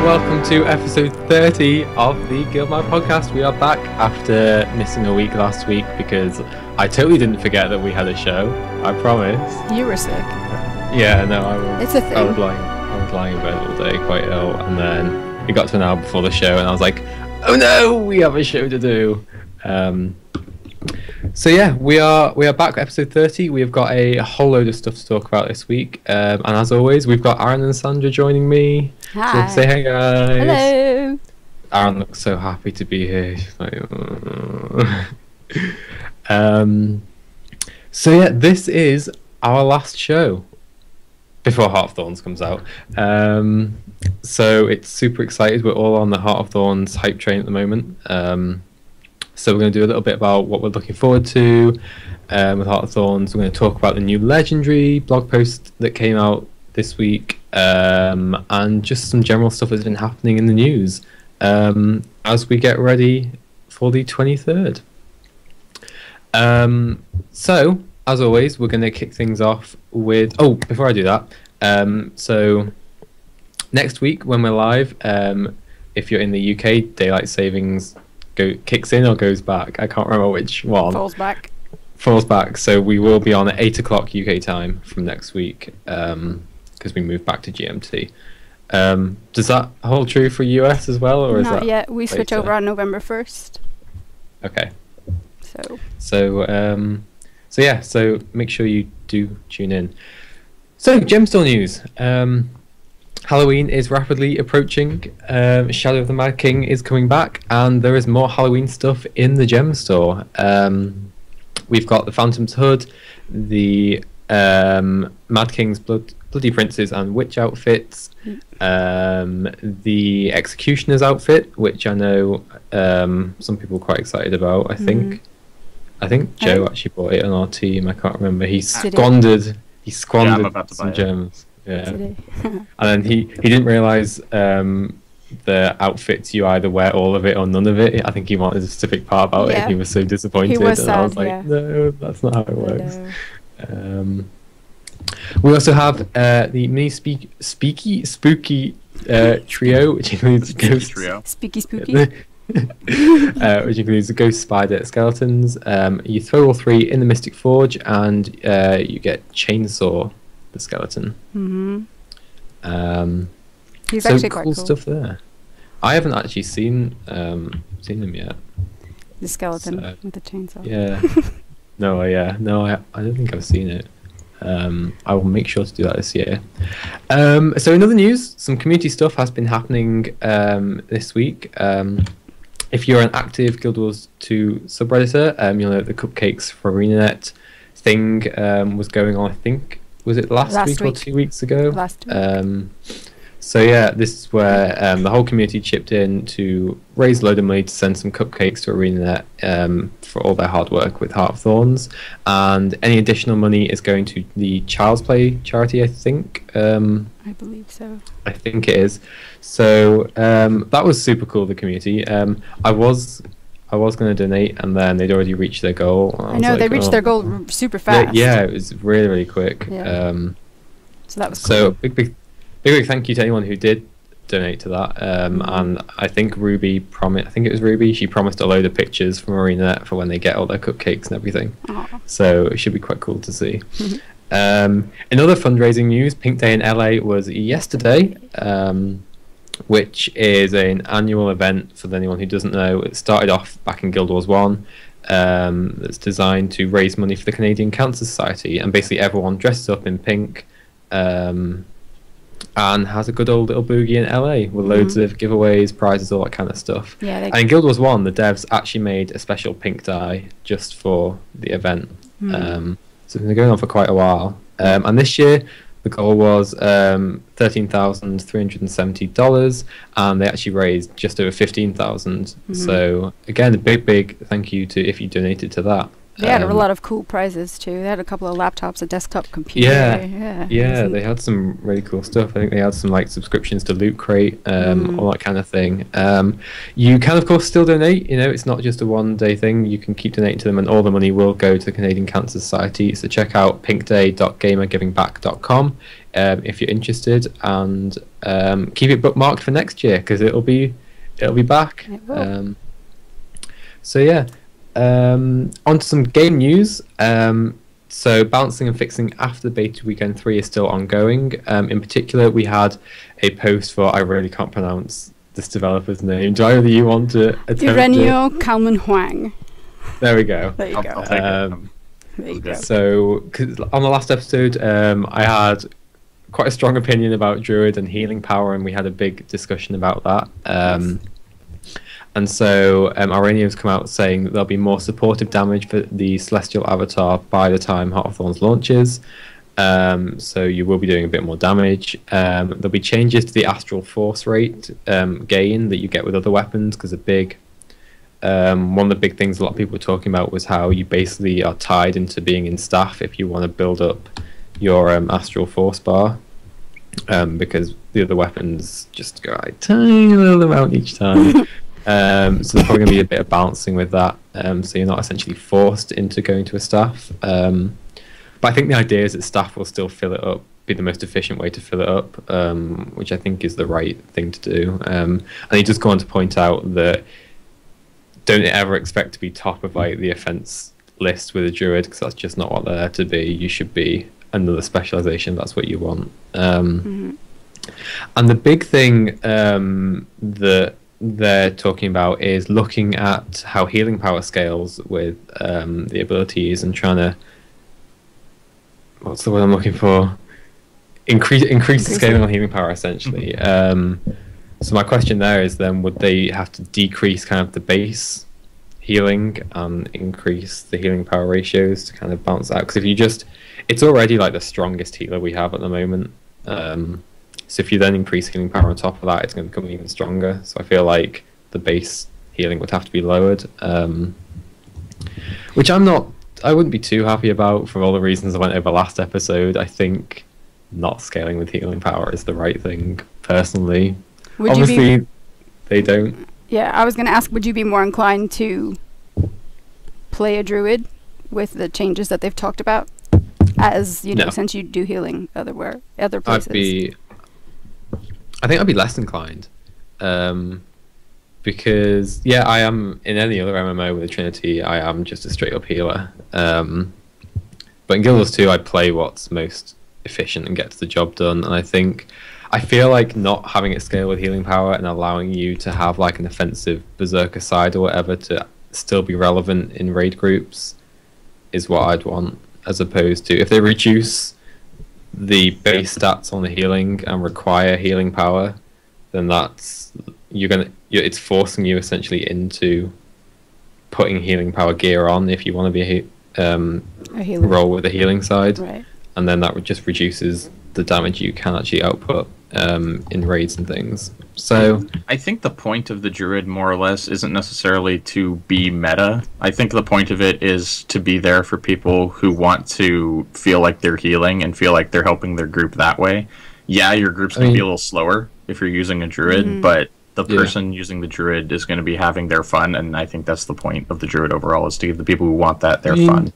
welcome to episode 30 of the GuildMag Podcast. We are back after missing a week last week because I totally didn't forget that we had a show. I promise. You were sick. Yeah, no, I was. It's a thing. I was lying in bed all day, quite ill, and then it got to an hour before the show, and I was like, "Oh no, we have a show to do." So yeah, we are back at episode 30. We have got a whole load of stuff to talk about this week, and as always, we've got Aaron and Sandra joining me. Hi. So say hey guys. Hello. Aaron looks so happy to be here. She's like, so yeah, this is our last show before Heart of Thorns comes out. So it's super excited. We're all on the Heart of Thorns hype train at the moment. So we're going to do a little bit about what we're looking forward to with Heart of Thorns. We're going to talk about the new Legendary blog post that came out this week, and just some general stuff that's been happening in the news as we get ready for the 23rd. So, as always, we're going to kick things off with... Oh, before I do that, so next week when we're live, if you're in the UK, daylight savings kicks in or goes back. I can't remember which one. Falls back. So we will be on at 8 o'clock UK time from next week because we moved back to GMT. Does that hold true for US as well, or is Not that yet. We switch later? over on November 1st. Okay. So Yeah. So make sure you do tune in. So Gemstore news. Halloween is rapidly approaching. Shadow of the Mad King is coming back, and there is more Halloween stuff in the Gem Store. We've got the Phantom's Hood, the Mad King's Bloody Princes and Witch outfits, the Executioner's outfit, which I know some people are quite excited about. I think Joe actually bought it on our team. I can't remember. He squandered some gems. Yeah, and then he didn't realise the outfits, you either wear all of it or none of it. I think he wanted a specific part about it. And he was so disappointed. He was and sad, I was like, no, that's not how it works. We also have the mini spooky trio, which includes ghosts. Spooky. Which includes the ghost spider skeletons. You throw all three in the Mystic Forge, and you get Chainsaw the skeleton. He's so actually quite cool stuff there. I haven't actually seen him yet. The skeleton with the chainsaw. Yeah. I don't think I've seen it. I will make sure to do that this year. So in other news, some community stuff has been happening this week. If you're an active Guild Wars 2 subredditor, you'll know the Cupcakes for ArenaNet thing was going on, I think. Was it last week or 2 weeks ago? Last week. So yeah, this is where the whole community chipped in to raise a load of money to send some cupcakes to ArenaNet for all their hard work with Heart of Thorns, and any additional money is going to the Child's Play charity, I think. I believe so. I think it is. So that was super cool, the community. I was going to donate, and then they'd already reached their goal. I know, they reached their goal super fast. Yeah, it was really, really quick. Yeah. So that was cool. So big thank you to anyone who did donate to that. And I think Ruby she promised a load of pictures from ArenaNet for when they get all their cupcakes and everything. Aww. So it should be quite cool to see. In other fundraising news, Pink Day in LA was yesterday, which is an annual event for anyone who doesn't know. It started off back in Guild Wars 1. That's designed to raise money for the Canadian Cancer Society, and basically everyone dresses up in pink and has a good old little boogie in LA with loads of giveaways, prizes, all that kind of stuff. Yeah, and in Guild Wars 1, the devs actually made a special pink dye just for the event. So it's been going on for quite a while. And this year, the goal was $13,370, and they actually raised just over $15,000. So again, a big thank you to if you donated to that. They had a lot of cool prizes too. They had a couple of laptops, a desktop computer. Yeah, they had some really cool stuff. I think they had some like subscriptions to Loot Crate, all that kind of thing. You can of course still donate. You know, it's not just a one-day thing. You can keep donating to them, and all the money will go to the Canadian Cancer Society. So check out pinkday.gamergivingback.com if you're interested, and keep it bookmarked for next year because it'll be back. It will. So yeah. On to some game news. So balancing and fixing after beta weekend 3 is still ongoing. In particular, we had a post for, I really can't pronounce this developer's name. Do either of you want to attempt Ireneo Kalman Huang. There we go. There you go. I'll take it. There you go. So 'cause on the last episode, I had quite a strong opinion about Druid and healing power, and we had a big discussion about that. And so ArenaNet's come out saying that there'll be more supportive damage for the Celestial Avatar by the time Heart of Thorns launches. So you will be doing a bit more damage. There'll be changes to the Astral Force rate gain that you get with other weapons, because one of the big things a lot of people were talking about was how you basically are tied into being in staff if you want to build up your Astral Force bar. Because the other weapons just go a tiny little amount each time. So there's probably going to be a bit of balancing with that, so you're not essentially forced into going to a staff. But I think the idea is that staff will still fill it up, be the most efficient way to fill it up, which I think is the right thing to do. And he does go on to point out that don't ever expect to be top of like the offense list with a druid, because that's just not what they're there to be. You should be another specialization, that's what you want. And the big thing that they're talking about is looking at how healing power scales with the abilities and trying to, what's the word I'm looking for, increase the scaling on healing power essentially. So my question there is then, would they have to decrease kind of the base healing and increase the healing power ratios to kind of balance out? Because if you just, it's already like the strongest healer we have at the moment. So if you then increase healing power on top of that, it's going to become even stronger. So I feel like the base healing would have to be lowered, which I wouldn't be too happy about for all the reasons I went over last episode. I think not scaling with healing power is the right thing, personally. Obviously, they don't. Yeah, I was going to ask, would you be more inclined to play a druid with the changes that they've talked about? As, you know, since you do healing other places. I think I'd be less inclined, because I am in any other MMO with a Trinity. I am just a straight up healer. But in Guild Wars 2, I'd play what's most efficient and get the job done. And I feel like not having it scale with healing power and allowing you to have like an offensive berserker side or whatever to still be relevant in raid groups is what I'd want, as opposed to if they reduce the base stats on the healing and require healing power, then it's forcing you essentially into putting healing power gear on if you want to be a roll with the healing side, right? And then that just reduces the damage you can actually output in raids and things. So I think the point of the druid more or less isn't necessarily to be meta. I think the point of it is to be there for people who want to feel like they're healing and feel like they're helping their group that way. Yeah, your group's going to be a little slower if you're using a druid, but the person using the druid is going to be having their fun, and I think that's the point of the druid overall, is to give the people who want that their fun.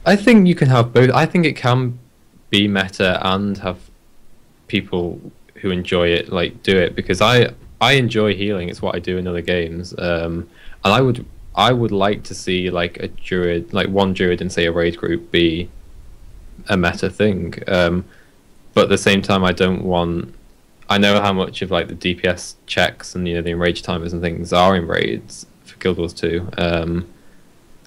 I think you can have both. I think it can be meta and have people who enjoy it like do it, because I enjoy healing. It's what I do in other games, and I would like to see like a druid, like one druid in say a raid group, be a meta thing. But at the same time, I know how much of like the DPS checks and the enrage timers and things are in raids for Guild Wars 2.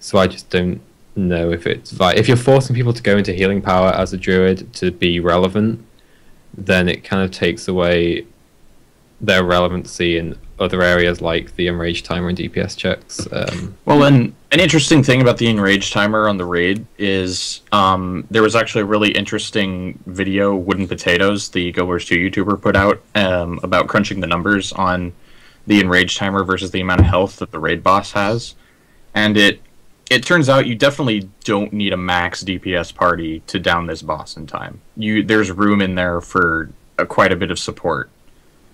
So I just don't know if it's if you're forcing people to go into healing power as a druid to be relevant, then it kind of takes away their relevancy in other areas like the enrage timer and DPS checks. Well, and an interesting thing about the enrage timer on the raid is there was actually a really interesting video Wooden Potatoes, the Guild Wars 2 YouTuber, put out about crunching the numbers on the enrage timer versus the amount of health that the raid boss has. And it it turns out you definitely don't need a max DPS party to down this boss in time. There's room in there for quite a bit of support.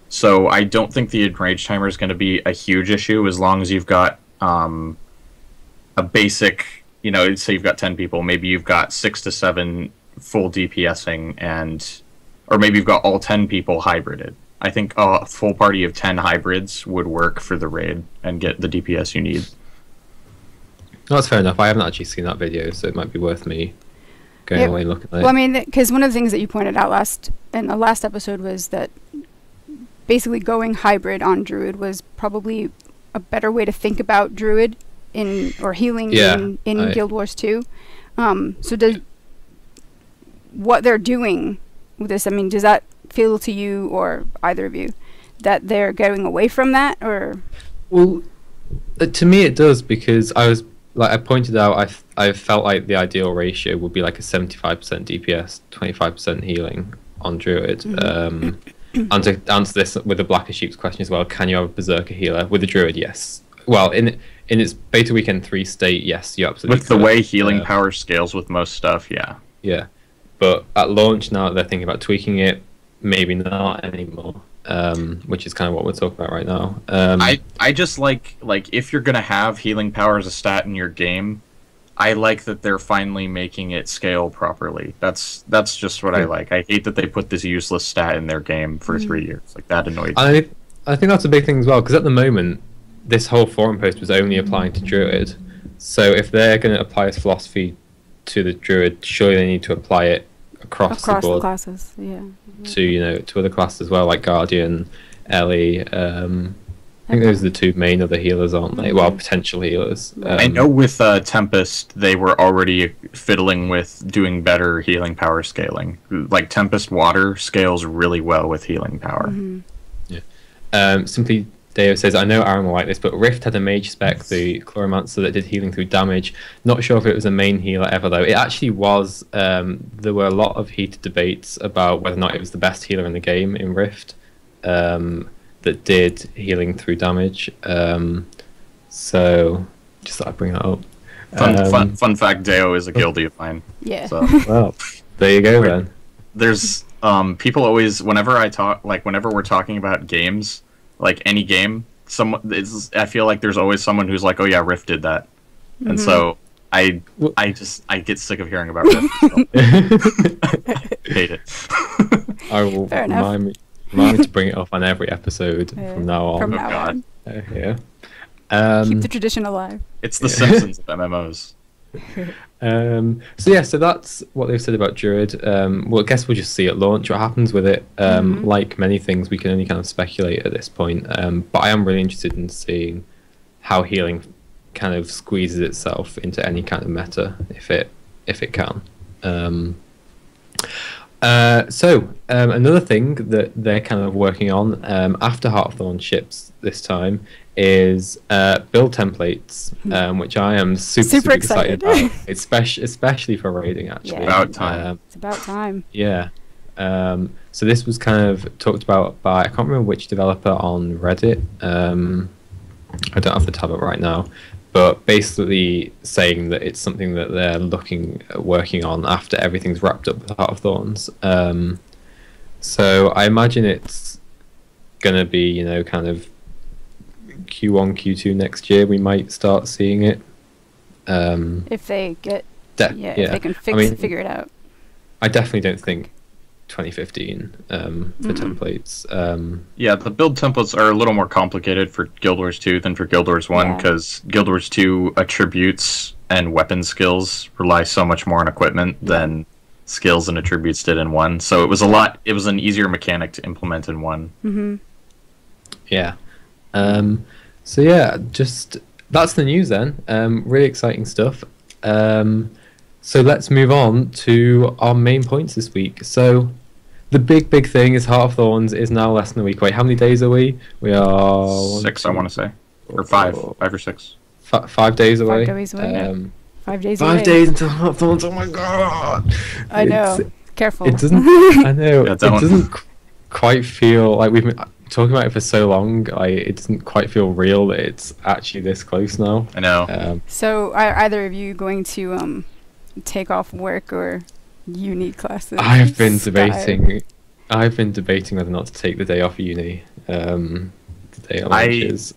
So I don't think the enrage timer is going to be a huge issue as long as you've got a basic, say you've got 10 people, maybe you've got 6 to 7 full DPSing, or maybe you've got all 10 people hybrided. I think a full party of 10 hybrids would work for the raid and get the DPS you need. No, that's fair enough. I haven't actually seen that video, so it might be worth me going away and looking at it. Well, I mean, because one of the things that you pointed out in the last episode was that basically going hybrid on Druid was probably a better way to think about Druid or healing in Guild Wars 2. So does what they're doing with this, I mean, does that feel to you or either of you that they're going away from that, or? Well, to me it does, because I pointed out, I felt like the ideal ratio would be like a 75% DPS, 25% healing on Druid. And to answer this with the Blacker Sheep's question as well, can you have a Berserker healer with a Druid? Yes. Well, in its beta weekend 3 state, yes, you absolutely with the way healing power scales with most stuff, yeah. Yeah. But at launch now, they're thinking about tweaking it. Maybe not anymore, which is kind of what we're talking about right now. I just like if you're gonna have healing power as a stat in your game, I like that they're finally making it scale properly. That's just what I like. I hate that they put this useless stat in their game for 3 years. Like, that annoyed me. I think that's a big thing as well, because at the moment, this whole forum post was only applying to Druid. So if they're going to apply this philosophy to the Druid, surely they need to apply it across the board. The classes, yeah. To other classes as well, like Guardian, Ellie. I think those are the two main other healers, aren't they? Well, potential healers. I know with Tempest, they were already fiddling with doing better healing power scaling. Like, Tempest Water scales really well with healing power. Yeah. Simply Deo says, I know Aaron will like this, but Rift had a mage spec, the Chloromancer, that did healing through damage. Not sure if it was a main healer ever, though. It actually was. There were a lot of heated debates about whether or not it was the best healer in the game in Rift. That did healing through damage. So just thought I'd bring that up. Fun fact, Deo is a guildie of mine. Yeah. So. Well, there you go then. There's people always, whenever we're talking about games, like any game, I feel like there's always someone who's like, oh yeah, Rift did that. And so I get sick of hearing about Rift. So. Hate it. I will remind me to bring it up on every episode from now on. From now on. Yeah. Keep the tradition alive. It's the Simpsons of MMOs. So that's what they've said about Druid. Well, I guess we'll just see at launch what happens with it. Like many things, we can only kind of speculate at this point. But I am really interested in seeing how healing kind of squeezes itself into any kind of meta, if it can. Another thing that they're kind of working on after Heart of Thorns ships this time is build templates, which I am super excited about, especially for raiding, actually. Yeah. About time. It's about time. Yeah. So this was kind of talked about by, I can't remember which developer on Reddit. I don't have the tab up right now. But basically saying that it's something that they're working on after everything's wrapped up with Heart of Thorns. So I imagine it's going to be, kind of Q1, Q2 next year. We might start seeing it. If they get, if they can figure it out. I definitely don't think 2015 for templates. Yeah, the build templates are a little more complicated for Guild Wars 2 than for Guild Wars 1, because Guild Wars 2 attributes and weapon skills rely so much more on equipment than skills and attributes did in 1. So it was an easier mechanic to implement in 1. Yeah. So yeah, just that's the news then. Really exciting stuff. So let's move on to our main points this week. So the big thing is Heart of Thorns is now less than a week away. How many days are we? We are 6, I want to say, or 5 or 6. 5 days away. 5 days away. 5 days. 5 days until Heart of Thorns. Oh my god! I know. Careful. It doesn't. I know. It doesn't quite feel like we've. talking about it for so long, it doesn't quite feel real that it's actually this close now. I know. So are either of you going to take off work or uni classes? I've been debating whether or not to take the day off uni. The day of lunches.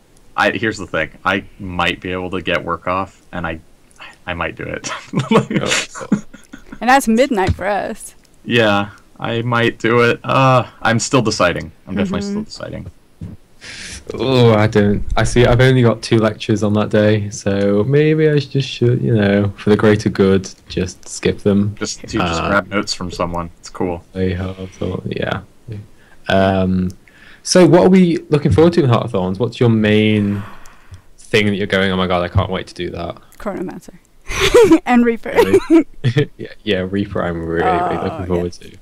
Here's the thing. I might be able to get work off, and I might do it. And that's midnight for us. Yeah, I might do it. I'm still deciding. I'm definitely still deciding. Oh, I see. I've only got 2 lectures on that day, so maybe I should, for the greater good, just skip them. Just grab notes from someone. It's cool. Yeah. So what are we looking forward to in Heart of Thorns? What's your main thing that you're going, oh my god, I can't wait to do that? Chronomancer. And Reaper. Really? yeah, Reaper I'm really looking forward to.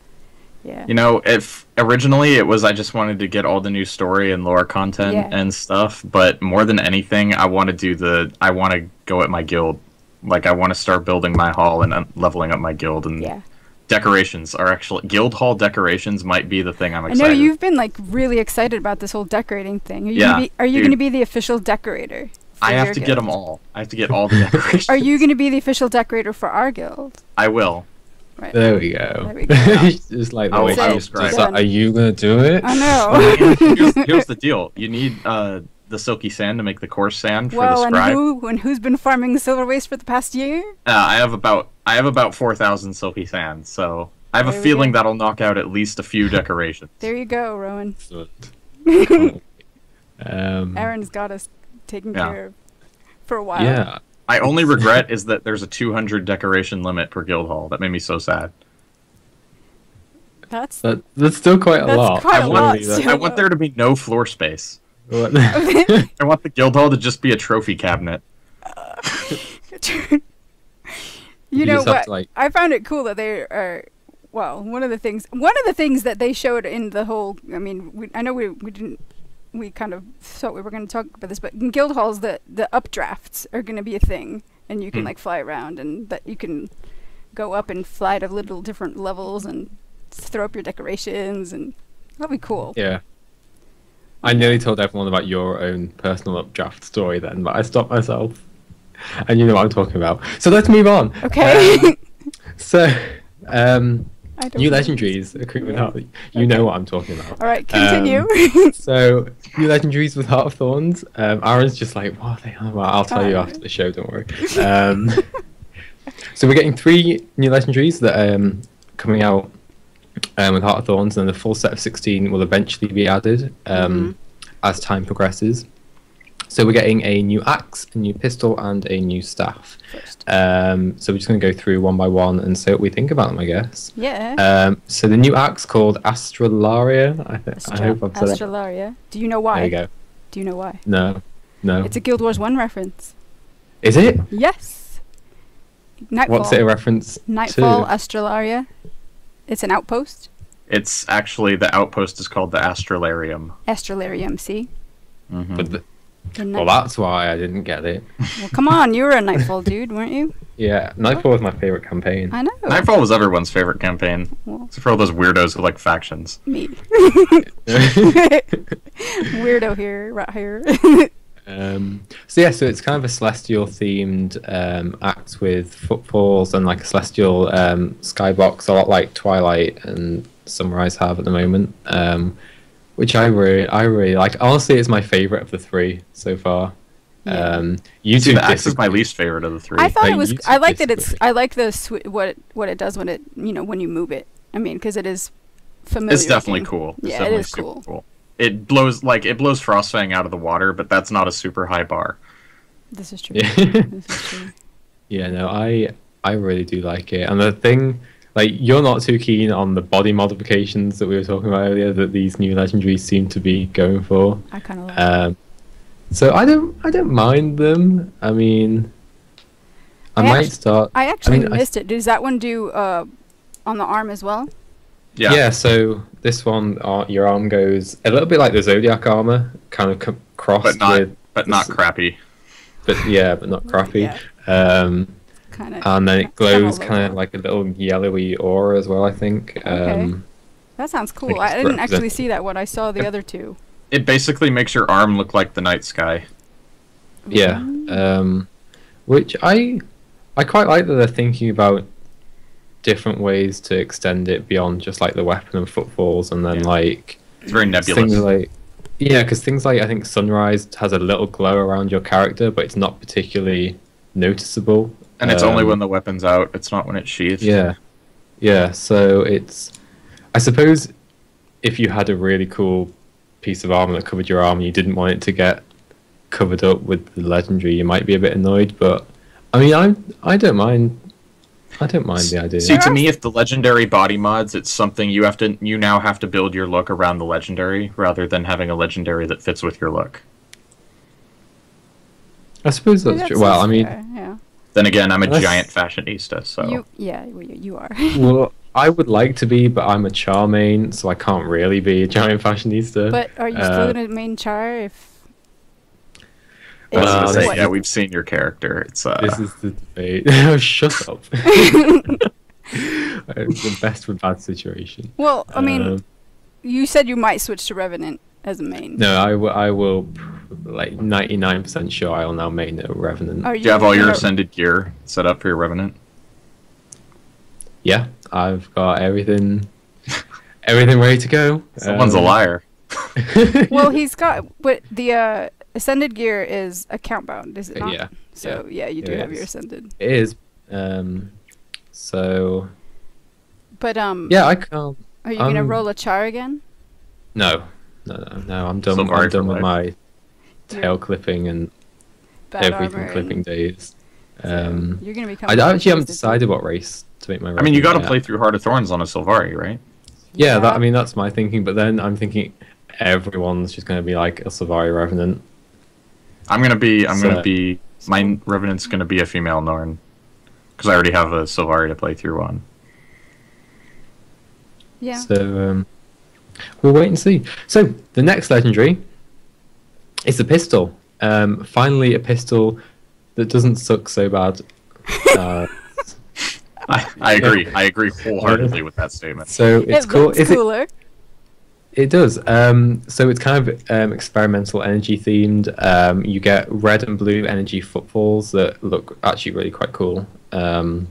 Yeah. If originally it was I just wanted to get all the new story and lore content and stuff, but more than anything, I want to go at my guild. Like, I want to start building my hall and leveling up my guild, and decorations are actually guild hall decorations might be the thing I'm excited. I know you've been like really excited about this whole decorating thing. Are you going to be the official decorator? I have to get them all. I have to get all the decorations. Are you going to be the official decorator for our guild? I will. Right. There we go. Just like the way I you described described. Are you gonna do it? I know. Here's the deal. You need the silky sand to make the coarse sand for the Well, scribe. and who's been farming the silver waste for the past year? I have about 4,000 silky sand, so I have a feeling that'll knock out at least a few decorations. There you go, Rowan. Aaron's got us taken care of for a while. Yeah. My only regret is that there's a 200 decoration limit per guild hall. That made me so sad. That's still quite a lot. I want there to be no floor space. I want the guild hall to just be a trophy cabinet. You know what? I found it cool that they are. Well, one of the things that they showed in the whole. I mean, I know we didn't. We kind of thought we were going to talk about this, but in guild halls, the updrafts are going to be a thing, and you can like fly around, and that you can go up and fly to little different levels and throw up your decorations, and that'll be cool. Yeah. I nearly told everyone about your own personal updraft story then, but I stopped myself. And you know what I'm talking about. So let's move on. Okay. New legendaries with Heart. You know what I'm talking about. All right, continue. So new legendaries with Heart of Thorns. Aaron's just like, what are they on about? I'll tell you after the show. Don't worry. So we're getting 3 new legendaries that are coming out with Heart of Thorns, and the full set of 16 will eventually be added as time progresses. So we're getting a new axe, a new pistol, and a new staff. First. So we're just going to go through one by one and say what we think about them, I guess. Yeah. So the new axe called Astralaria. I hope I've said that. Astralaria. Do you know why? There you go. Do you know why? No. It's a Guild Wars 1 reference. Is it? Yes. Nightfall. What's it a reference Nightfall, to? Astralaria. It's an outpost. It's actually, the outpost is called the Astralarium. Astralarium, see? But well, that's why I didn't get it. Well, come on, you were a Nightfall dude, weren't you? Yeah, Nightfall was my favorite campaign. I know. Nightfall was everyone's favorite campaign. Well, except for all those weirdos who like factions. Me. Weirdo here, right here. So it's kind of a celestial themed axe with footfalls and like a celestial skybox, a lot like Twilight and Sunrise have at the moment, which I really like. Honestly, it's my favorite of the 3 so far. You two, the axe is my least favorite of the 3. I thought it was. I like that it's. I like what it does when it when you move it. I mean, because it is familiar. It's definitely cool. Yeah, it is cool. It blows Frostfang out of the water, but that's not a super high bar. This is true. Yeah. This is true. Yeah, no, I really do like it. And the thing, like, you're not too keen on the body modifications that we were talking about earlier that these new legendaries seem to be going for. I kind of like so I don't mind them. I mean, I might start. I actually missed it. Does that one do on the arm as well? Yeah, so this one, your arm goes a little bit like the Zodiac armor, kind of crossed but not crappy. But not crappy. Yeah. And then it glows kind of like a little yellowy aura as well, I think. Okay. That sounds cool. I didn't actually see that one. I saw the other 2. It basically makes your arm look like the night sky. Yeah, which I quite like that they're thinking about different ways to extend it beyond just like the weapon and footfalls, and then like it's very nebulous. Things like because things like I think Sunrise has a little glow around your character, but it's not particularly noticeable. And it's only when the weapon's out. It's not when it's sheathed. Yeah. So it's, I suppose, if you had a really cool piece of armor that covered your arm and you didn't want it to get covered up with the legendary, you might be a bit annoyed. But I mean, I don't mind. I don't mind the idea. See, to me, if the legendary body mods, it's something you now have to build your look around the legendary rather than having a legendary that fits with your look. I suppose that's true. Well, I mean, yeah. Then again, I'm a giant fashionista, so you are. Well, I would like to be, but I'm a char main, so I can't really be a giant fashionista. But are you still gonna main char if? I was gonna say, yeah, we've seen your character. It's This is the debate. Oh, shut up. It's the best with bad situation. Well, I mean, you said you might switch to Revenant as a main. No, I will, like 99% sure I will now main a Revenant. Do you have all your ascended gear set up for your Revenant? Yeah, I've got everything ready to go. Someone's a liar. Well, he's got, but the Ascended gear is account bound, is it not? Yeah. So yeah, you do have your Ascended. It is. So. But yeah, I can't. Are you gonna roll a char again? No. I'm done. I'm done with my tail clipping and Bad everything clipping days. So you're gonna become. I actually haven't decided what race to make my. I mean, you got to play through Heart of Thorns on a Sylvari, right? Yeah, I mean that's my thinking. But then I'm thinking everyone's just gonna be like a Sylvari Revenant. I'm gonna be. My Revenant's gonna be a female Norn, because I already have a Sylvari to play through on. Yeah. So we'll wait and see. So the next legendary is a pistol. Finally, a pistol that doesn't suck so bad. I agree. I agree wholeheartedly with that statement. So it's cool. It's cooler. It does. So it's kind of experimental energy themed. You get red and blue energy footfalls that look actually really quite cool. And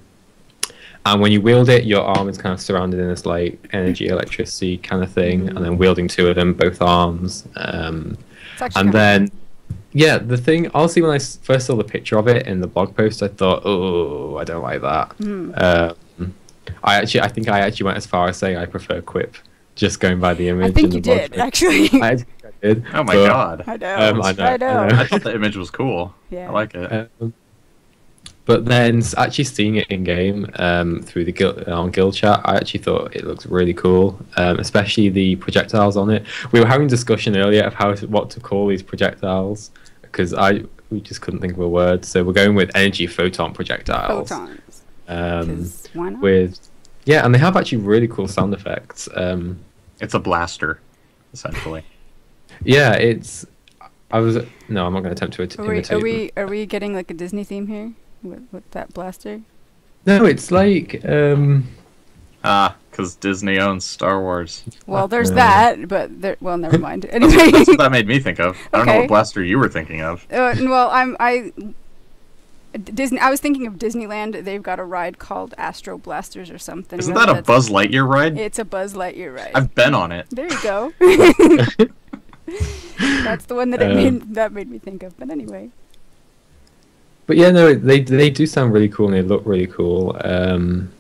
when you wield it, your arm is kind of surrounded in this like energy electricity kind of thing, and then wielding two of them, both arms. And then, yeah, the thing. Honestly, when I first saw the picture of it in the blog post, I thought, oh, I don't like that. I think I actually went as far as saying I prefer Quip. Just going by the image. I think you did, actually. I did. Oh my god. I know. I know. I thought the image was cool. Yeah. I like it. But then actually seeing it in game through the guild chat, I actually thought it looks really cool, especially the projectiles on it. We were having a discussion earlier of what to call these projectiles because we just couldn't think of a word. So we're going with energy photon projectiles. Photons. Why not? And they have actually really cool sound effects. It's a blaster, essentially. Yeah, I'm not going to attempt to imitate. Are we getting like a Disney theme here with that blaster? No, it's like because Disney owns Star Wars. Well, there's that, but well, never mind. Anyway, that's what that made me think of. I don't know what blaster you were thinking of. Well, Disney. I was thinking of Disneyland. They've got a ride called Astro Blasters or something. Isn't that a Buzz Lightyear ride? It's a Buzz Lightyear ride. I've been on it. There you go. That's the one that made me think of. But anyway. But yeah, no, they do sound really cool and they look really cool. I don't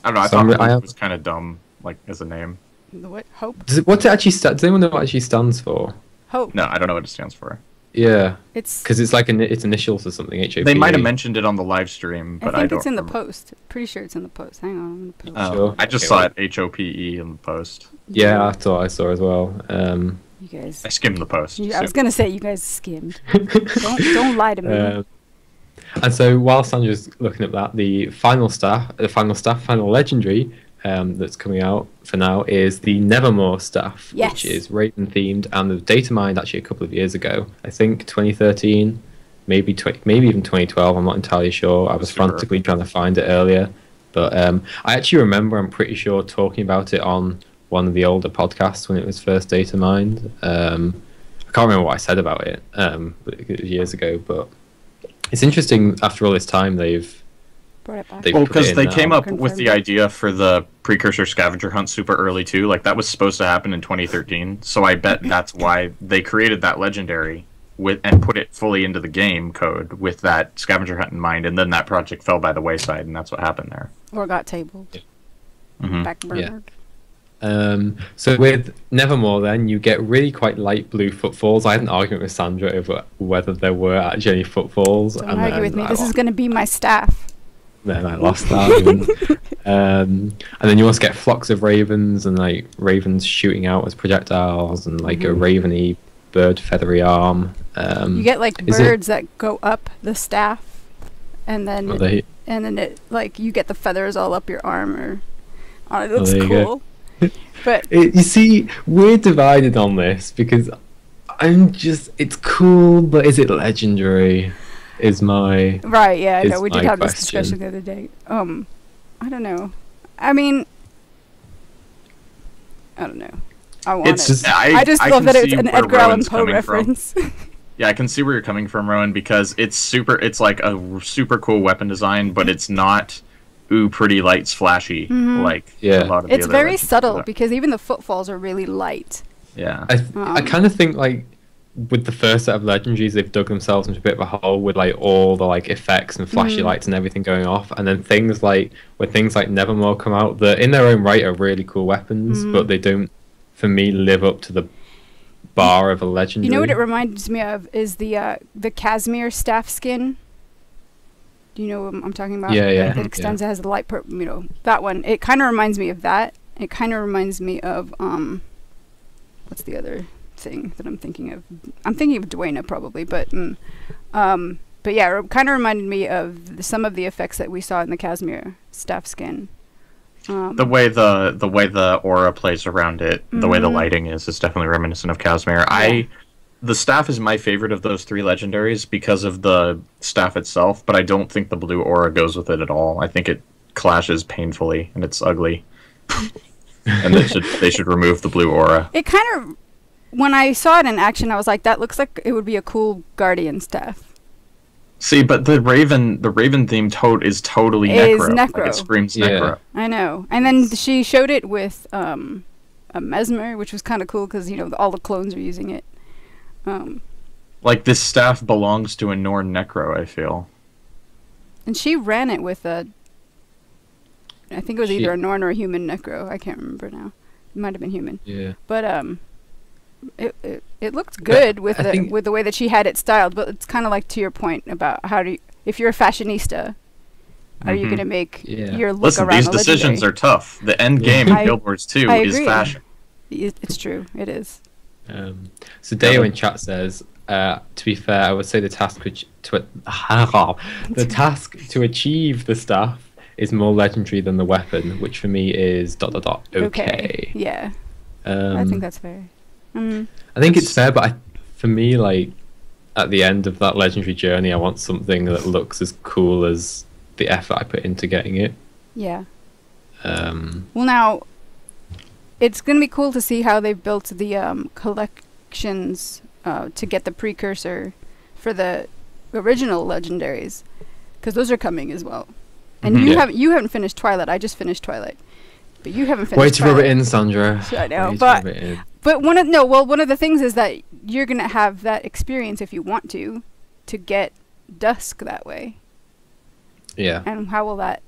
know. I thought it was kind of dumb, like as a name. What? Hope? What's it actually does anyone know what it actually stands for? Hope. No, I don't know what it stands for. Yeah, it's because it's like it's initials or something. HOT. They might have mentioned it on the live stream, but I don't. It's in remember. the post. Pretty sure it's in the post. Hang on, I'm gonna post. Sure. I just saw it HOPE in the post. Yeah, I thought I saw as well. You guys. I skimmed the post. I was gonna say you guys skimmed. don't lie to me. And so while Sandra's looking at that, the final legendary that's coming out for now is the Nevermore staff, which is Raven themed and was data mined actually a couple of years ago. I think 2013, maybe even 2012. I'm not entirely sure. I was frantically trying to find it earlier, but I actually remember. I'm pretty sure talking about it on one of the older podcasts when it was first data mined. I can't remember what I said about it years ago, but it's interesting. After all this time, they've Brought it back. Well, because they now. came up with the Confirmed. idea for the precursor scavenger hunt super early too. Like that was supposed to happen in 2013. So I bet that's why they created that legendary and put it fully into the game code with that scavenger hunt in mind. And then that project fell by the wayside, and that's what happened there. Or got tabled. Mhm. Backburnered. So with Nevermore, then you get really quite light blue footfalls. I had an argument with Sandra over whether there were actually any footfalls. Don't argue with me. This is going to be my staff. Then I lost that argument. And then you also get flocks of ravens and like ravens shooting out as projectiles and like a raveny bird feathery arm. You get like is it- birds that go up the staff, and then Are they- and then it like you get the feathers all up your arm. Or oh, it looks there you cool. But You see, we're divided on this because it's cool, but is it legendary? Is my right, yeah, I is know. We my did have this question. discussion the other day. I don't know. I mean, I don't know. I want It's it. just I just love can that it's see an where Edgar Allan Rowan's Poe coming from. reference. Yeah, I can see where you're coming from, Rowan, because it's like a super cool weapon design, but it's not pretty lights flashy like Yeah. a lot of It's the other very Legends subtle are. because even the footfalls are really light. Yeah. I kind of think like with the first set of legendaries, they've dug themselves into a bit of a hole with like all the like effects and flashy lights and everything going off, and then things like Nevermore come out that in their own right are really cool weapons, but they don't, for me, live up to the bar of a legendary. You know what it reminds me of is the Casimir staff skin. Do you know what I'm talking about? Yeah, yeah, It extends. It has the light purple. You know that one. It kind of reminds me of that. It kind of reminds me of what's the other thing that I'm thinking of? I'm thinking of Dwayna probably, but yeah, it kind of reminded me of some of the effects that we saw in the Casimir staff skin. The way the aura plays around it, the way the lighting is definitely reminiscent of Casimir. The staff is my favorite of those three legendaries because of the staff itself, but I don't think the blue aura goes with it at all. I think it clashes painfully and it's ugly. And they should remove the blue aura. It kind of, when I saw it in action, I was like, that looks like it would be a cool guardian staff. See, but the Raven theme is totally Is necro. necro. Like it screams Yeah. necro. I know. And then she showed it with a Mesmer, which was kind of cool because, you know, all the clones are using it. Like this staff belongs to a Norn necro, I feel. And she ran it with I think it was either a Norn or a human necro. I can't remember now. It might have been human. Yeah. But it looked good with the way that she had it styled. But it's kind of like to your point about if you're a fashionista, are you going to make your look Listen, around these a decisions legendary? are tough. The end game in Guild Wars 2 is agree. fashion. It's true. It is. So Deo in chat says, to be fair, I would say the task to achieve the staff is more legendary than the weapon, which for me is ... Okay. Yeah. I think that's fair. I think it's fair, but for me, like at the end of that legendary journey, I want something that looks as cool as the effort I put into getting it. Yeah. Well, now it's going to be cool to see how they've built the collections to get the precursor for the original legendaries, because those are coming as well. And you haven't finished Twilight. I just finished Twilight, but you haven't finished. Way to Twilight. rub it in, Sandra. I know, Way to but rub it in. one of the things is that you're going to have that experience if you want to get Dusk that way. Yeah. And how will that?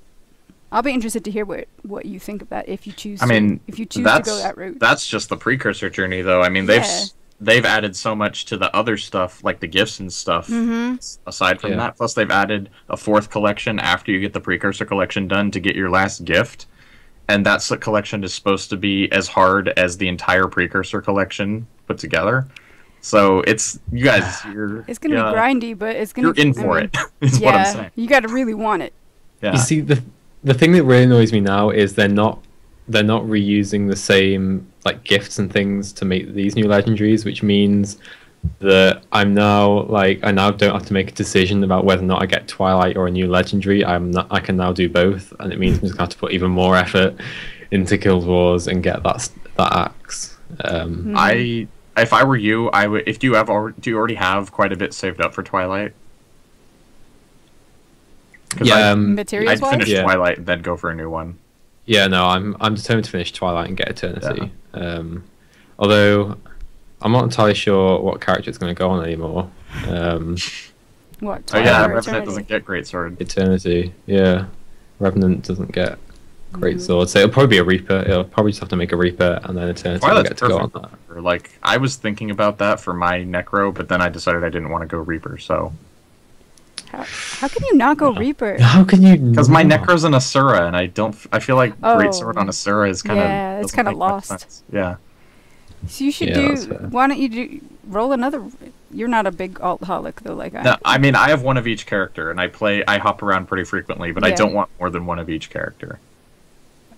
I'll be interested to hear what you think of that if you choose. I mean, if you choose to go that route. That's just the precursor journey, though. I mean, they've added so much to the other stuff, like the gifts and stuff. Aside from that, plus they've added a fourth collection after you get the precursor collection done to get your last gift, and that collection is supposed to be as hard as the entire precursor collection put together. So it's you guys. It's gonna be grindy, but it's gonna. You're in for it. Is what I'm saying. You got to really want it. Yeah. You see, the thing that really annoys me now is they're not reusing the same like gifts and things to make these new legendaries, which means that I now don't have to make a decision about whether or not I get Twilight or a new legendary. I can now do both, and it means I'm just gonna have to put even more effort into Guild Wars and get that axe. If I were you, I would. If you have, do you already have quite a bit saved up for Twilight? Yeah, Materials I'd finish Yeah. Twilight and then go for a new one. yeah. No, I'm determined to finish Twilight and get Eternity. Although I'm not entirely sure what character it's going to go on anymore. What? Oh yeah, Twilight or Revenant Eternity? doesn't get Greatsword. Eternity, yeah. Revenant doesn't get Great Sword, so it'll probably be a Reaper. It'll probably just have to make a Reaper, and then Eternity will Twilight's get to go on perfect. that. Like I was thinking about that for my Necro, but then I decided I didn't want to go Reaper. So How can you not go Reaper? How can you? because my not? Necro's an Asura, and I don't. I feel like Oh. Greatsword on Asura is kind of Yeah, it's kinda lost. Yeah. So you should Yeah, that's do. fair. Why don't you roll another? You're not a big alt-holic though, like I. No, I mean I have one of each character, and I hop around pretty frequently, but I Yeah. don't want more than one of each character.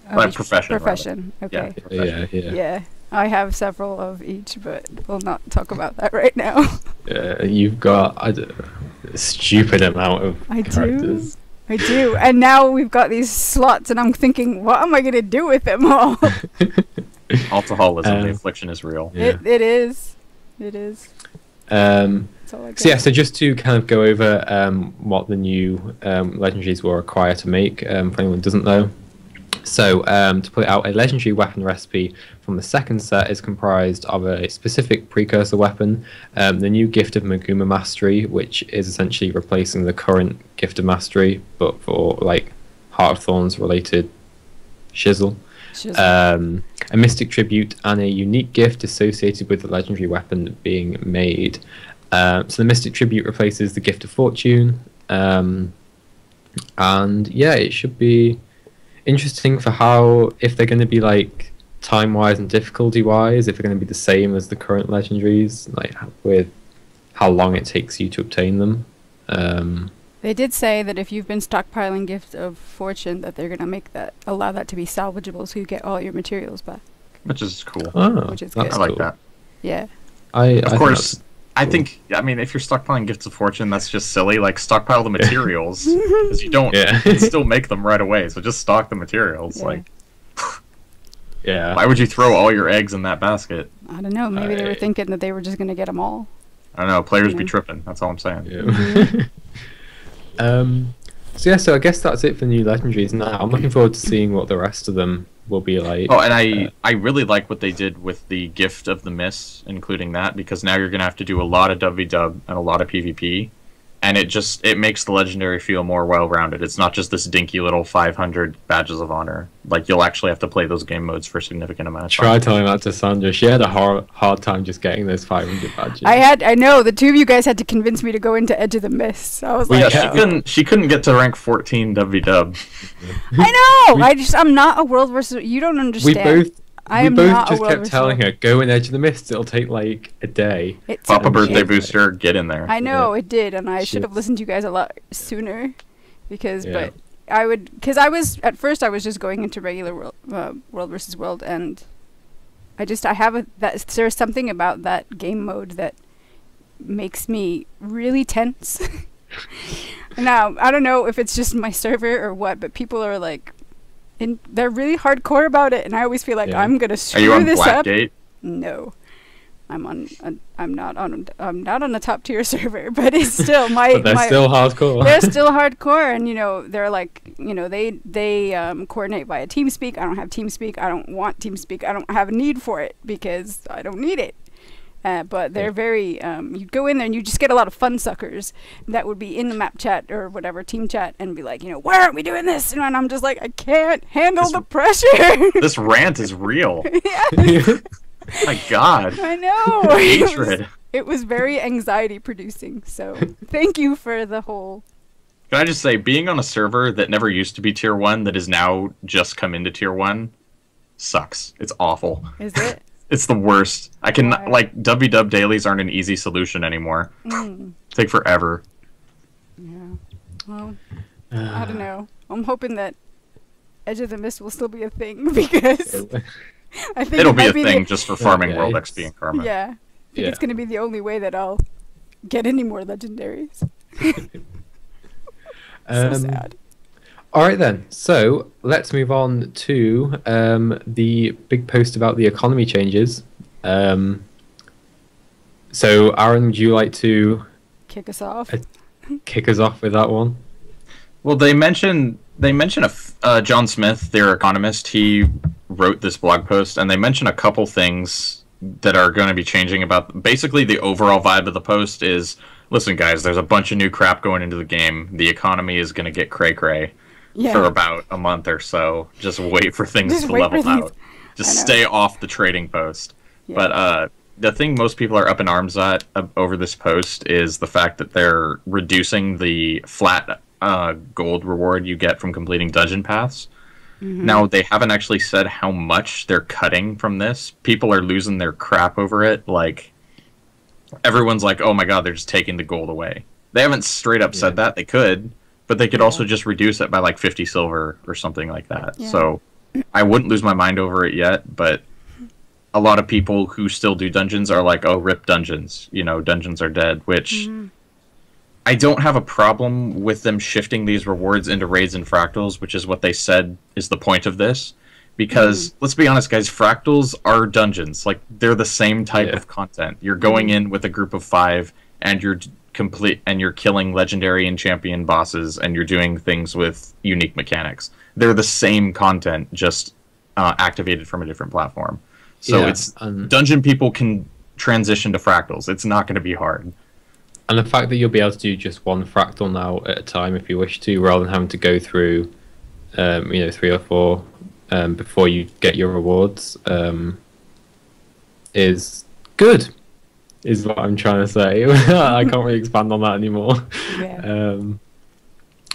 Of like each profession, rather. Profession. Okay. Yeah. Yeah. I have several of each, but we'll not talk about that right now. You've got a stupid amount of I do. characters. I do. And now we've got these slots, and I'm thinking, what am I going to do with them all? Alcoholism, the Um, affliction is real. Yeah. It is. It is. That's all I got. So yeah, so just to kind of go over what the new legendaries will require to make, for anyone who doesn't know. So to put it out, a legendary weapon recipe from the second set is comprised of a specific precursor weapon, the new Gift of Maguma Mastery, which is essentially replacing the current Gift of Mastery, but for like Heart of Thorns related shizzle. A mystic tribute and a unique gift associated with the legendary weapon being made. So the mystic tribute replaces the Gift of Fortune, and yeah, it should be interesting for how, if they're going to be like time wise and difficulty wise, if they're going to be the same as the current legendaries, like with how long it takes you to obtain them. They did say that if you've been stockpiling Gift of Fortune, that they're going to allow that to be salvageable, so you get all your materials back. Which is cool. Oh, Which is that's good. I like cool. that. Yeah. Of course, think I cool. think. I mean, if you're stockpiling Gifts of Fortune, that's just silly. Like stockpile the materials because you don't. Yeah. You can still make them right away. So just stock the materials. Yeah. Like, yeah. why would you throw all your eggs in that basket? I don't know. Maybe they were I- thinking that they were just going to get them all. I don't know. Players be Yeah. tripping. That's all I'm saying. Yeah. So yeah, so I guess that's it for new legendaries. Now I'm looking forward to seeing what the rest of them will be like. Oh, and I really like what they did with the Gift of the Mists, including that, because now you're gonna have to do a lot of WW and a lot of PvP, and it makes the legendary feel more well-rounded. It's not just this dinky little 500 badges of honor. Like you'll actually have to play those game modes for a significant amount of time. Try telling that to Sandra. She had a hard time just getting those 500 badges. I know the two of you guys had to convince me to go into Edge of the Mist. I was Well, like, yeah, she couldn't get to rank 14 WW. I know. I'm not a world versus. You don't We understand. both am both not a just world kept versus telling world. her, go in Edge of the Mist, it'll take like a day. It's Pop a Okay. birthday booster, get in there. I know it did, and I should have Shit. listened to you guys a lot sooner, because Yeah. but I would, because I was at first I was just going into regular world versus world, and I have there's something about that game mode that makes me really tense. Now I don't know if it's just my server or what, but people are like, they're really hardcore about it, and I always feel like Yeah. I'm gonna Are screw you on this up. Blackgate? No, I'm not on a top tier server, but it's still my. But they're my still hardcore. they're still hardcore, and they're like, they coordinate via TeamSpeak. I don't have TeamSpeak. I don't want TeamSpeak. I don't have a need for it because I don't need it. But they're very. You go in there and you just get a lot of fun suckers that would be in the map chat or whatever team chat and be like, why aren't we doing this? And I'm just like, I can't handle the pressure. This rant is real. Yeah, My God. I know. Hatred. It was very anxiety producing. So thank you for the whole. Can I just say, being on a server that never used to be tier 1 that is now just come into tier 1 sucks. It's awful. Is it? It's the worst. I can, Why? like, WW dailies aren't an easy solution anymore. Take forever. Yeah. Well, I don't know. I'm hoping that Edge of the Mist will still be a thing because I think It'll it be might a thing just for farming Yeah, World it's- XP and Karma. Yeah. I think it's going to be the only way that I'll get any more legendaries. So sad. All right then. So let's move on to the big post about the economy changes. So, Aaron, would you like to Kick us off. kick us off with that one? Well, they mention John Smith, their economist. He wrote this blog post, and they mention a couple things that are going to be changing about. Basically, the overall vibe of the post is, listen, guys, there's a bunch of new crap going into the game. The economy is going to get cray-cray for about a month or so. Just wait for things to level out. Just stay off the trading post. Yeah. But the thing most people are up in arms at over this post is the fact that they're reducing the flat gold reward you get from completing dungeon paths. Mm-hmm. Now, they haven't actually said how much they're cutting from this. People are losing their crap over it. Like, everyone's like, oh my god, they're just taking the gold away. They haven't straight up said that. They could, but they could also just reduce it by like 50 silver or something like that. Yeah. So I wouldn't lose my mind over it yet, but a lot of people who still do dungeons are like, oh, rip dungeons. You know, dungeons are dead, which I don't have a problem with them shifting these rewards into raids and fractals, which is what they said is the point of this. Because, let's be honest, guys, fractals are dungeons. Like, they're the same type of content. You're going in with a group of 5, and you're killing legendary and champion bosses, and you're doing things with unique mechanics. They're the same content, just activated from a different platform. So dungeon people can transition to fractals. It's not going to be hard. And the fact that you'll be able to do just one fractal now at a time if you wish to, rather than having to go through, 3 or 4 before you get your rewards, is good. Is what I'm trying to say. I can't really expand on that anymore. Yeah.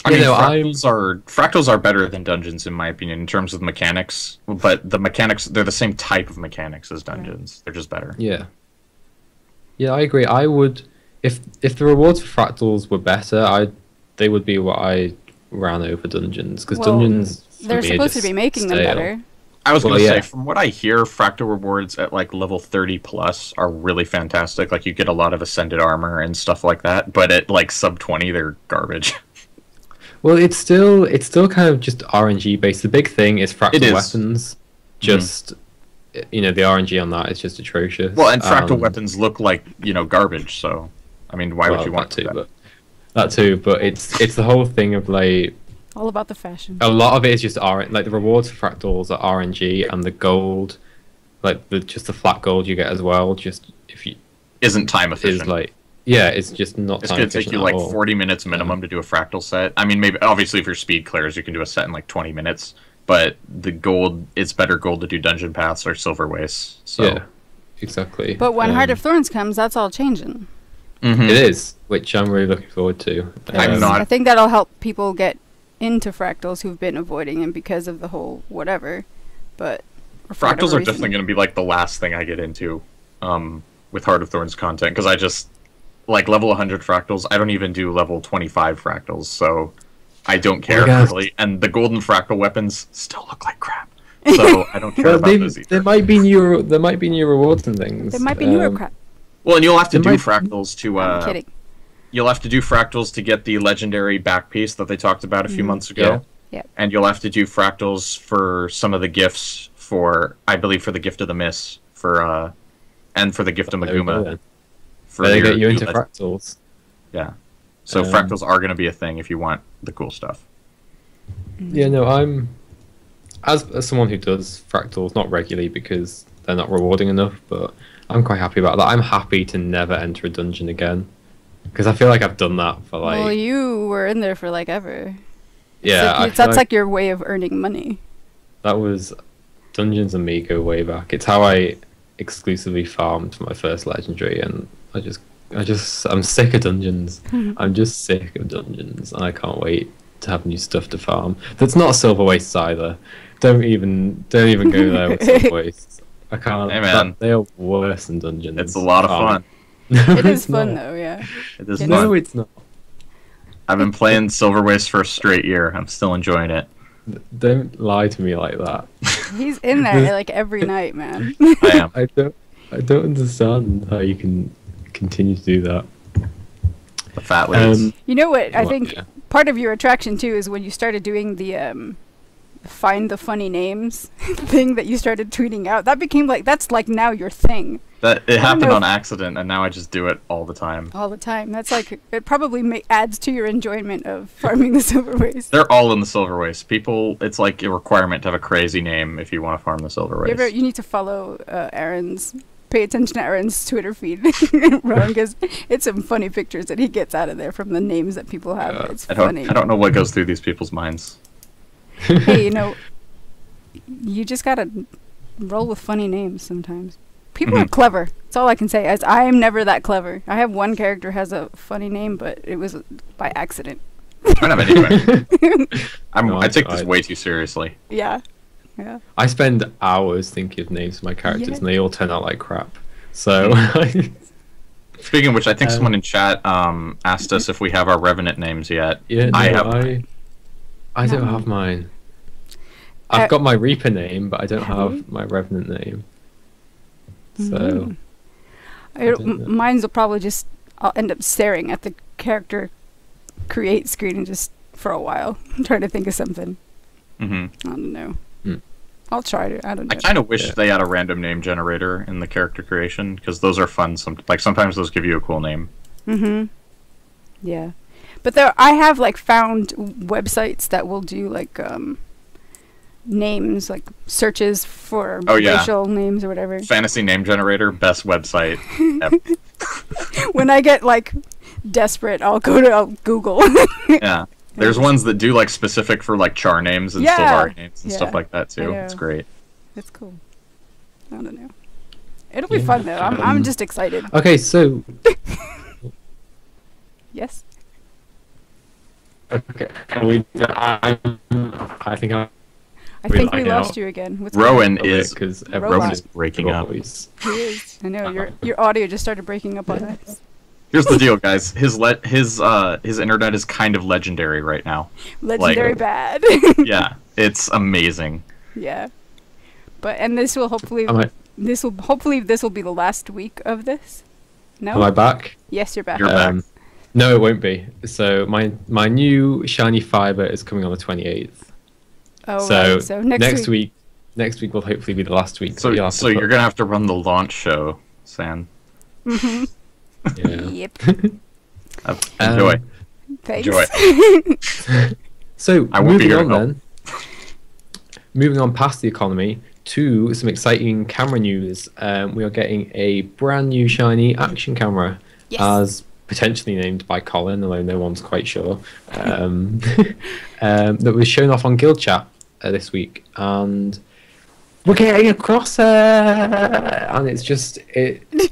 Fractals are better than dungeons in my opinion in terms of mechanics, but the mechanics, they're the same type of mechanics as dungeons. They're just better. Yeah, I agree. I would, if the rewards for fractals were better, they would be what I ran over dungeons, because dungeons they're supposed to be making them better. I was going to say, from what I hear, fractal rewards at like level 30 plus are really fantastic. Like, you get a lot of ascended armor and stuff like that, but at like sub 20 they're garbage. Well, it's still kind of just RNG based. The big thing is fractal weapons. Just the RNG on that is just atrocious. Well, and fractal weapons look like garbage. So, I mean, why would you want to? That too, but it's the whole thing of like all about the fashion. A lot of it is just like the rewards for fractals are RNG, and the gold, like the flat gold you get as well. Just if you isn't time efficient. Is like. Yeah, it's just not time efficient. It's going to take you like 40 minutes minimum to do a fractal set. I mean, maybe obviously if you're speed clears, you can do a set in like 20 minutes. But the gold, it's better gold to do dungeon paths or silver wastes. So. Yeah, exactly. But when Heart of Thorns comes, that's all changing. Mm-hmm. It is, which I'm really looking forward to. I think that'll help people get into fractals who've been avoiding them because of the whole whatever. But fractals are definitely going to be like the last thing I get into with Heart of Thorns content, because I just. Like level 100 fractals, I don't even do level 25 fractals, so I don't care really. And the golden fractal weapons still look like crap, so I don't care about those either. There might be new rewards and things. There might be newer crap. Well, and you'll have to do fractals to. I'm kidding. You'll have to do fractals to get the legendary back piece that they talked about a few months ago. Yeah. And you'll have to do fractals for some of the gifts for the gift of the Miss and for the gift of Maguma. They get you into fractals. Yeah. So fractals are going to be a thing if you want the cool stuff. Yeah, no, I'm... As someone who does fractals, not regularly because they're not rewarding enough, but I'm quite happy about that. I'm happy to never enter a dungeon again. Because I feel like I've done that for like... Well, you were in there for like ever. Yeah. That's like your way of earning money. That was Dungeons and Miko way back. It's how I exclusively farmed for my first legendary, and I'm sick of dungeons. I'm just sick of dungeons, and I can't wait to have new stuff to farm. That's not silver wastes either. Don't even go there with silver wastes. I can't. Hey man, they are worse than dungeons. It's a lot of fun. It is fun though, yeah. It is fun. No, it's not. I've been playing silver wastes for a straight year. I'm still enjoying it. Don't lie to me like that. He's in there like every night, man. I am. I don't understand how you can continue to do that. The fat ladies. You know what? I think part of your attraction too is when you started doing the find the funny names thing that you started tweeting out. That became like, that's like now your thing. That it happened on accident, and now I just do it all the time. All the time. That's like, it probably adds to your enjoyment of farming the silver waste. They're all in the silver waste. People, it's like a requirement to have a crazy name if you want to farm the silver waste. You need to follow pay attention to Aaron's Twitter feed, because it's some funny pictures that he gets out of there from the names that people have. It's funny. I don't know what goes through these people's minds. Hey, you just gotta roll with funny names sometimes. People are clever. That's all I can say. As I am never that clever. I have one character has a funny name, but it was by accident. I don't have any. I take this way too seriously. Yeah. Yeah. I spend hours thinking of names for my characters, and they all turn out like crap. So. Speaking of which, I think someone in chat asked us if we have our Revenant names yet. Yeah, I don't have mine. I've got my Reaper name, but I don't have my Revenant name. So, mine's will probably I'll end up staring at the character create screen and just for a while trying to think of something. I don't know. I'll try it. I don't know. I kind of wish they had a random name generator in the character creation, because those are fun. Sometimes those give you a cool name. Yeah, but I have found websites that will do names, like searches for racial names or whatever. Fantasy name generator, best website ever. When I get desperate, I'll Google. Yeah, there's ones that do specific for char names and Sylvari names and stuff like that too. It's great. It's cool. I don't know. It'll be fun though. I'm just excited. Okay, so. Yes. Okay. I think we lost you again. Rowan is breaking up. He is. I know your audio just started breaking up on us. Here's the deal, guys. His internet is kind of legendary right now. Legendary bad. Yeah, it's amazing. Yeah, this will hopefully this will be the last week of this. No. Am I back? Yes, you're back. You're back. No, it won't be. So my new shiny fiber is coming on the 28th. Oh, so, right. So next week will hopefully be the last week. So you're gonna have to run the launch show, San. Yeah. Yep. Enjoy. Thanks. Enjoy. So moving on past the economy to some exciting camera news. We are getting a brand new shiny action camera, as potentially named by Colin, although no one's quite sure. That was shown off on Guild Chat this week, and we're getting a crosshair, and it's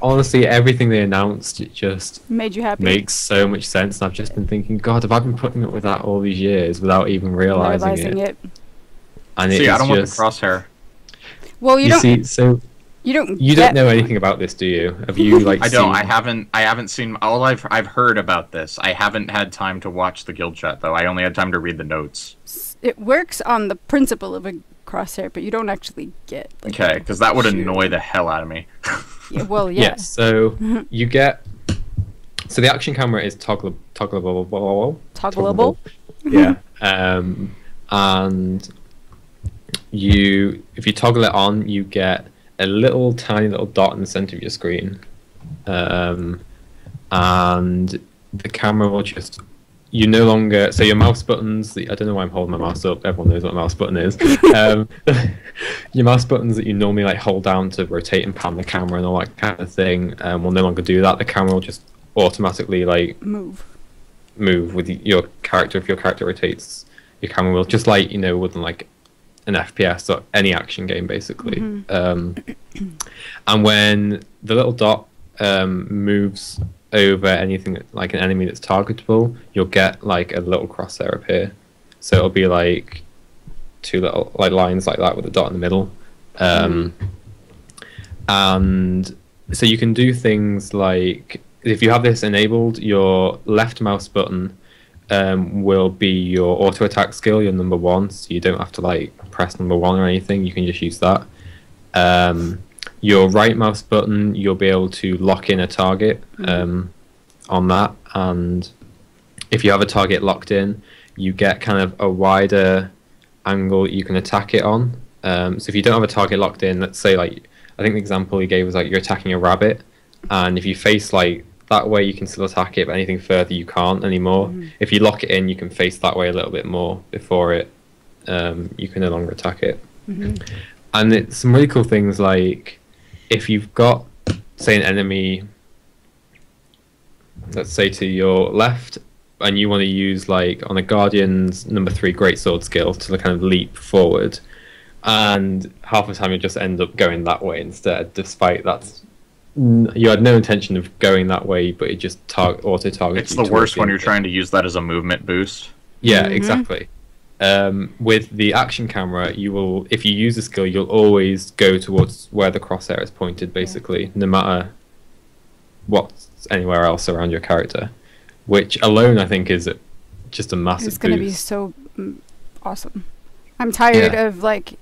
honestly everything they announced. It just made you happy. Makes so much sense, and I've just been thinking, God, have I been putting up with that all these years without even realizing it? And see, I don't want the crosshair. Well, you don't. See, so you don't know anything about this, do you? Have you I don't. I haven't seen. All I've heard about this. I haven't had time to watch the Guild Chat though. I only had time to read the notes. It works on the principle of a crosshair, but you don't actually get. Okay, because that would annoy the hell out of me. Yeah. Well, yeah. Yes. So you get. So the action camera is toggleable. Toggleable. Yeah. And if you toggle it on, you get a tiny little dot in the center of your screen, and the camera will just no longer. So your mouse buttons. I don't know why I'm holding my mouse up. Everyone knows what a mouse button is. Your mouse buttons that you normally hold down to rotate and pan the camera and all that kind of thing will no longer do that. The camera will just automatically move with your character. If your character rotates, your camera will just wouldn't an FPS or any action game basically. And when the little dot moves over anything like an enemy that's targetable, you'll get a little crosshair appear. So it'll be two little lines like that with a dot in the middle. And so you can do things like, if you have this enabled, your left mouse button will be your auto attack skill, your number 1, so you don't have to press number 1 or anything. You can just use that. Your right mouse button, you'll be able to lock in a target on that, and if you have a target locked in, you get kind of a wider angle you can attack it on. So if you don't have a target locked in, let's say like I think the example he gave was like you're attacking a rabbit, and if you face like that way, you can still attack it, but anything further you can't anymore. If you lock it in, you can face that way a little bit more before it. You can no longer attack it. And it's some really cool things like if you've got, say, an enemy, let's say to your left, and you want to use like on a Guardian's number 3 greatsword skill to kind of leap forward, and half the time you just end up going that way instead, despite that's you had no intention of going that way, but it just auto targets. It's the worst when you're trying to use that as a movement boost. Yeah, exactly. With the action camera, you will, if you use the skill, you'll always go towards where the crosshair is pointed, basically, no matter what's anywhere else around your character, which alone I think is just a massive It's going to be so awesome. I'm tired of like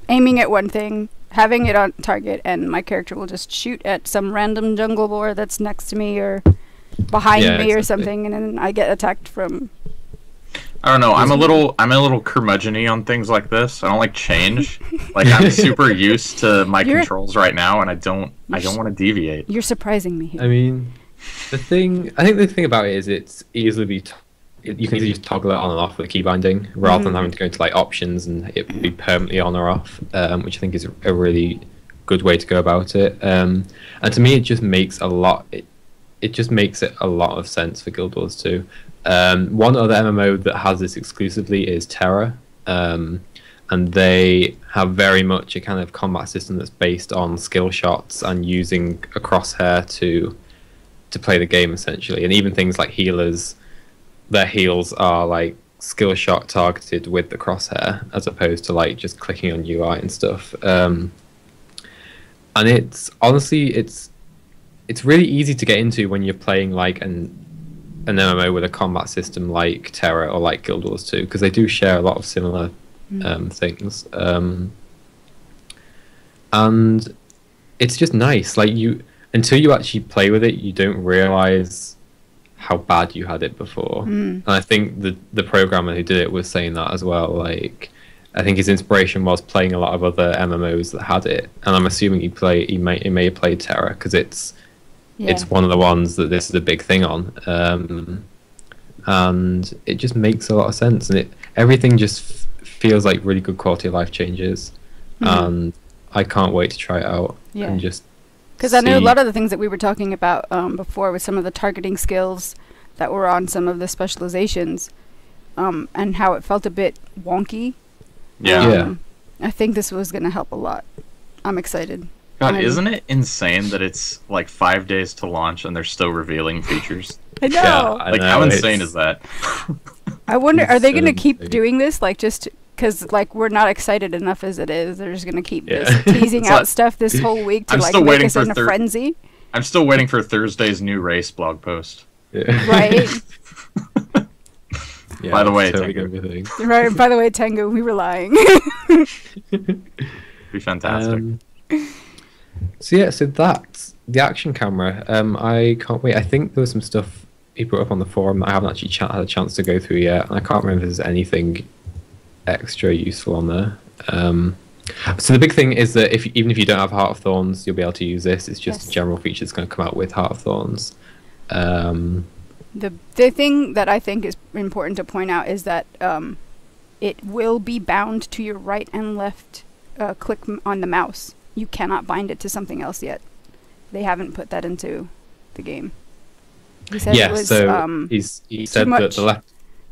aiming at one thing, having it on target, and my character will just shoot at some random jungle boar that's next to me or behind me or something, and then I get attacked from. I don't know. I'm a little curmudgeon-y on things like this. I don't like change. Like I'm super used to my controls right now, and I don't want to deviate. You're surprising me here. I mean, I think the thing about it is it's easily you can easily just toggle it on and off with key binding rather than having to go into like options and it be permanently on or off, which I think is a really good way to go about it. And to me, it just makes it just makes it a lot of sense for Guild Wars 2. One other MMO that has this exclusively is Terra, and they have very much a kind of combat system that's based on skill shots and using a crosshair to play the game essentially. And even things like healers, their heals are like skill shot targeted with the crosshair as opposed to like just clicking on UI and stuff. And it's honestly it's really easy to get into when you're playing like an MMO with a combat system like Terra or like Guild Wars 2, because they do share a lot of similar things. And it's just nice. Like until you actually play with it, you don't realize how bad you had it before. And I think the programmer who did it was saying that as well. Like, I think his inspiration was playing a lot of other MMOs that had it, and I'm assuming he may have played Terra because it's one of the ones that this is a big thing on, and it just makes a lot of sense, and everything just feels like really good quality of life changes, and I can't wait to try it out and just. Because I know a lot of the things that we were talking about before with some of the targeting skills that were on some of the specializations, and how it felt a bit wonky. I think this was going to help a lot. I'm excited. God, isn't it insane that it's like 5 days to launch and they're still revealing features? I know. Yeah, I know. How insane is that? I wonder, are they going to keep doing this? Like, just because like we're not excited enough as it is, they're just going to keep just teasing out stuff this whole week to like make us in a frenzy. I'm still waiting for Thursday's new race blog post. Right. By the way, totally right. By the way, Tango, we were lying. Be fantastic. So that's the action camera. I can't wait. I think there was some stuff he brought up on the forum that I haven't actually had a chance to go through yet, and I can't remember if there's anything extra useful on there. So the big thing is that even if you don't have Heart of Thorns, you'll be able to use this. It's just a general feature that's going to come out with Heart of Thorns. The thing that I think is important to point out is that it will be bound to your right and left click on the mouse. You cannot bind it to something else yet. They haven't put that into the game. He said it was, he said that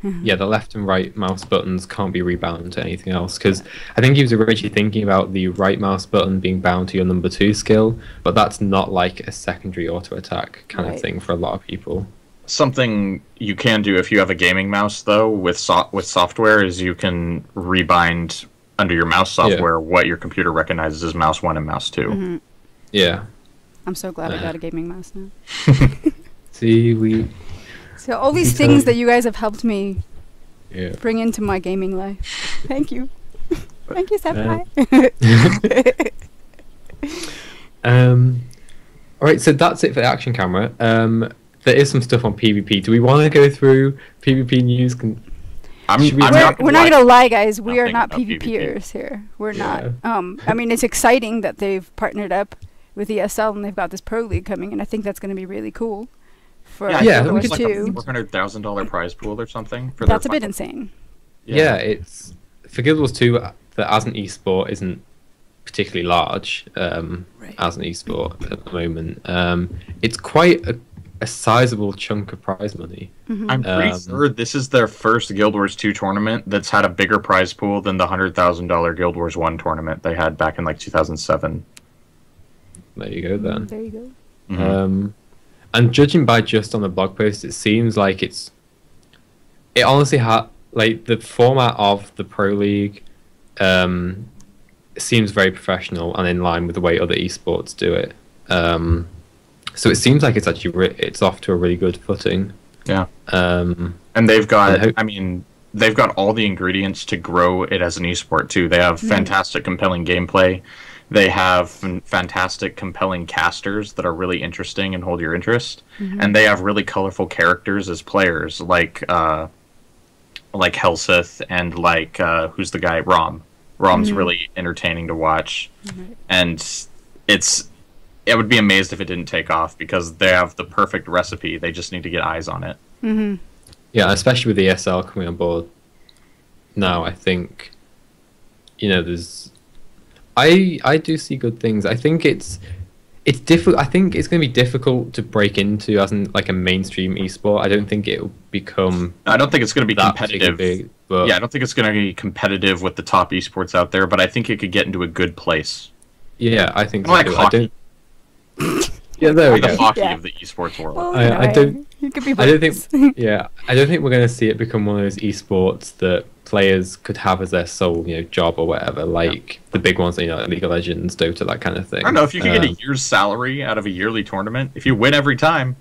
the left and right mouse buttons can't be rebound to anything else, because I think he was originally thinking about the right mouse button being bound to your number 2 skill, but that's not like a secondary auto attack kind of thing for a lot of people. Something you can do if you have a gaming mouse though with software is you can rebind under your mouse software what your computer recognizes as mouse 1 and mouse 2. Yeah. I'm so glad I got a gaming mouse now. See, so all these things that you guys have helped me bring into my gaming life. Thank you. Thank you, Senpai. Alright, so that's it for the action camera. There is some stuff on PvP. Do we want to go through PvP news? We're not gonna lie, guys. We are not Nothing about PvPers here. We're Yeah. not. I mean, it's exciting that they've partnered up with ESL and they've got this pro league coming, and I think that's going to be really cool. For Yeah, Guild Wars like a 2. $400,000 prize pool or something. For That's a their bit insane. Yeah, it's for Guild Wars 2 that as an esport isn't particularly large as an esport at the moment. It's quite a sizable chunk of prize money. I'm pretty sure this is their first Guild Wars 2 tournament that's had a bigger prize pool than the $100,000 Guild Wars 1 tournament they had back in like 2007. There you go then. There you go. Mhm. And judging by just on the blog post, it seems like it honestly like the format of the Pro League seems very professional and in line with the way other esports do it. So it seems like it's actually it's off to a really good footing. Yeah. Um, And they've got, they've got all the ingredients to grow it as an esport too. They have fantastic, compelling gameplay. They have fantastic, compelling casters that are really interesting and hold your interest. And they have really colorful characters as players, like Helseth and like who's the guy, Rom. Rom's really entertaining to watch, and I would be amazed if it didn't take off because they have the perfect recipe. They just need to get eyes on it. Yeah, especially with the ESL coming on board now, I think there's. I do see good things. I think it's difficult. I think it's going to be difficult to break into as like a mainstream esport. I don't think it'll become. I don't think it's going to be that competitive. big, but Yeah, I don't think it's going to be competitive with the top esports out there, but I think it could get into a good place. yeah, I think. Like so. hockey. Yeah, there we The go. hockey Yeah. of the esports world. Well, I don't. It could be I don't both. think. Yeah, I don't think we're going to see it become one of those esports that players could have as their sole, job or whatever. Like the big ones, like League of Legends, Dota, that kind of thing. I don't know if you could get a year's salary out of a yearly tournament if you win every time.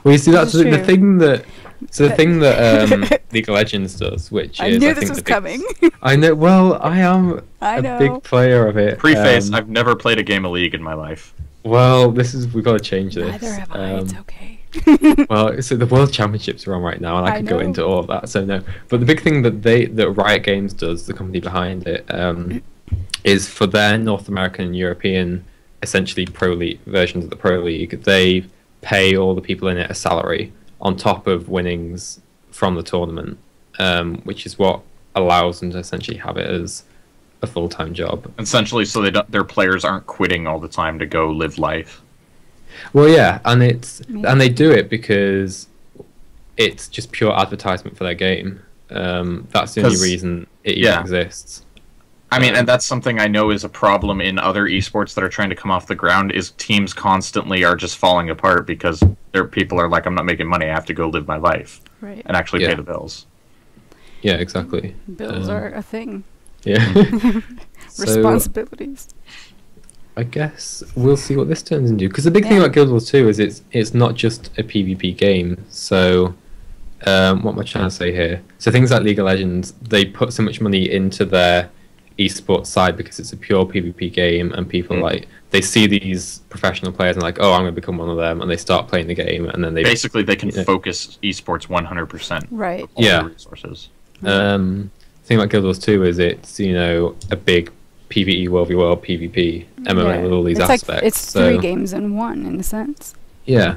Well, you see, that's This is the true. thing that. So the thing that League of Legends does, which I is knew I this think was the big- coming. I know. Well, I am I a know. big player of it. Preface: I've never played a game of League in my life. Well, we've got to change this. Neither have I. It's okay. Well, so the World Championships are on right now, and I I could go know. into all of that. So no, but the big thing that Riot Games does, the company behind it, is for their North American and European, essentially pro league versions of the Pro League, they pay all the people in it a salary on top of winnings from the tournament, which is what allows them to essentially have it as a full-time job. Essentially, so their players aren't quitting all the time to go live life. Well, yeah, and they do it because it's just pure advertisement for their game. That's the only 'Cause- reason it even yeah. exists. I mean, and that's something I know is a problem in other esports that are trying to come off the ground. Is teams constantly are just falling apart because their people are like, I'm not making money. I have to go live my life Right. and actually Yeah. pay the bills. Yeah, exactly. Bills are a thing. Yeah. So, Responsibilities. I guess we'll see what this turns into. Because the big thing Yeah. about Guild Wars 2 is it's not just a PvP game. So, what am I trying to say here? So things like League of Legends, they put so much money into their esports side because it's a pure PvP game, and people they see these professional players and like, oh, I'm going to become one of them, and they start playing the game, and then they Basically, they can Yeah. focus esports 100%. Right. All Yeah. their resources. The thing about Guild Wars 2 is it's a big PvE world v world PvP MMO Yeah. with all these it's aspects. Like, it's so, 3 games in one, in a sense. Yeah.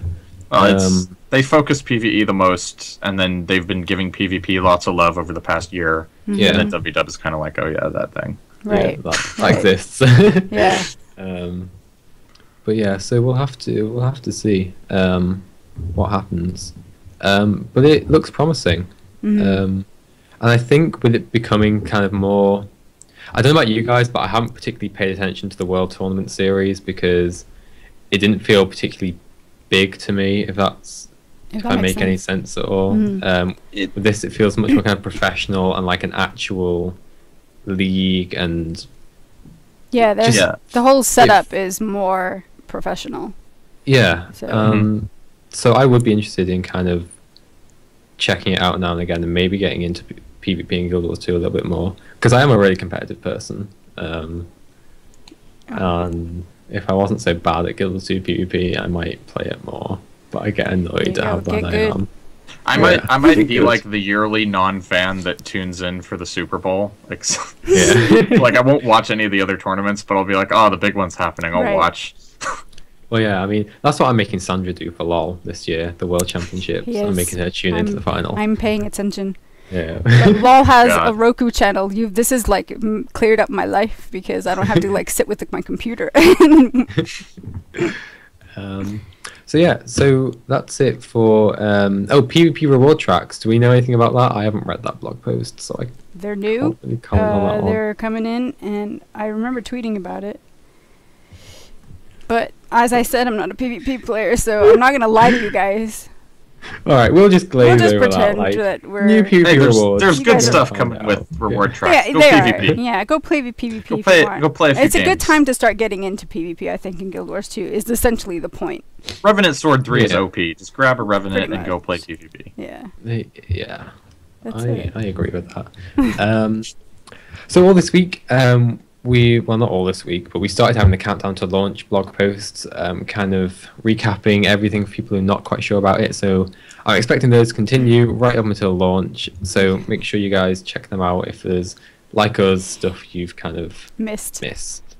Well, they focus PvE the most, and then they've been giving PvP lots of love over the past year. Yeah. And then WW is kind of like, oh yeah, that thing. Right. Yeah, that exists. Yeah. But yeah, so we'll have to see what happens. But it looks promising. And I think with it becoming kind of more, I don't know about you guys, but I haven't particularly paid attention to the World Tournament Series because it didn't feel particularly big to me, if I makes make any sense. sense at all. With this, it feels much more kind of professional and like an actual league, and Yeah, there's, Yeah. the whole setup is more professional. yeah. So- So I would be interested in kind of checking it out now and again, and maybe getting into PvP and Guild Wars 2 a little bit more, because I am a really competitive person. And if I wasn't so bad at Guild Wars 2 PvP, I might play it more. But I get annoyed There you at how go, bad get I good. am. I might be like the yearly non-fan that tunes in for the Super Bowl. Like, like I won't watch any of the other tournaments, but I'll be like, oh, the big one's happening. I'll watch. Well, yeah, I mean, that's what I'm making Sandra do for LoL this year, the World Championships. I'm making her tune into the final. I'm paying attention. Yeah. LoL has a Roku channel. This is like cleared up my life because I don't have to like sit with my computer. So that's it for PvP reward tracks. Do we know anything about that? I haven't read that blog post, so they're new. Can't really comment on that one. They're coming in, and I remember tweeting about it. But as I said, I'm not a PvP player, so I'm not gonna lie to you guys. All right, we'll just glaze over pretend that. that we're new PvP rewards. There's good stuff coming with reward tracks. Yeah, go PvP. Yeah, go play PvP. Go play a few It's games. a good time to start getting into PvP. I think in Guild Wars 2 is essentially the point. Revenant Sword 3 is OP. Just grab a Revenant Pretty and go much. play PvP. Yeah. I agree with that. So all this week, not all this week, but we started having the countdown to launch blog posts, kind of recapping everything for people who are not quite sure about it. So I'm expecting those to continue right up until launch. So make sure you guys check them out if there's, like us, stuff you've kind of missed.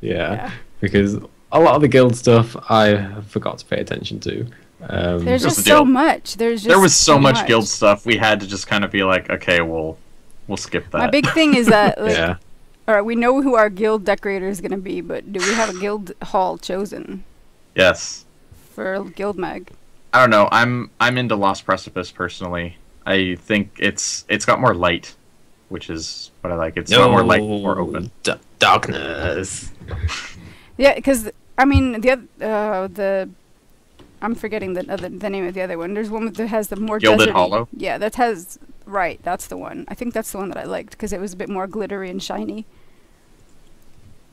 Yeah. Because a lot of the guild stuff I forgot to pay attention to. There's just so much. There was so much guild stuff. We had to just kind of be like, okay, we'll skip that. My big thing is that yeah. All right, we know who our guild decorator is going to be, but do we have a guild hall chosen? Yes. For GuildMag? I don't know. I'm into Lost Precipice personally. I think it's got more light, which is what I like. It's got more light, more open. Darkness. Yeah, because I mean I'm forgetting the name of the other one. There's one that has the more Gilded deserty. Hollow. Yeah, that has that's the one. I think that's the one that I liked because it was a bit more glittery and shiny.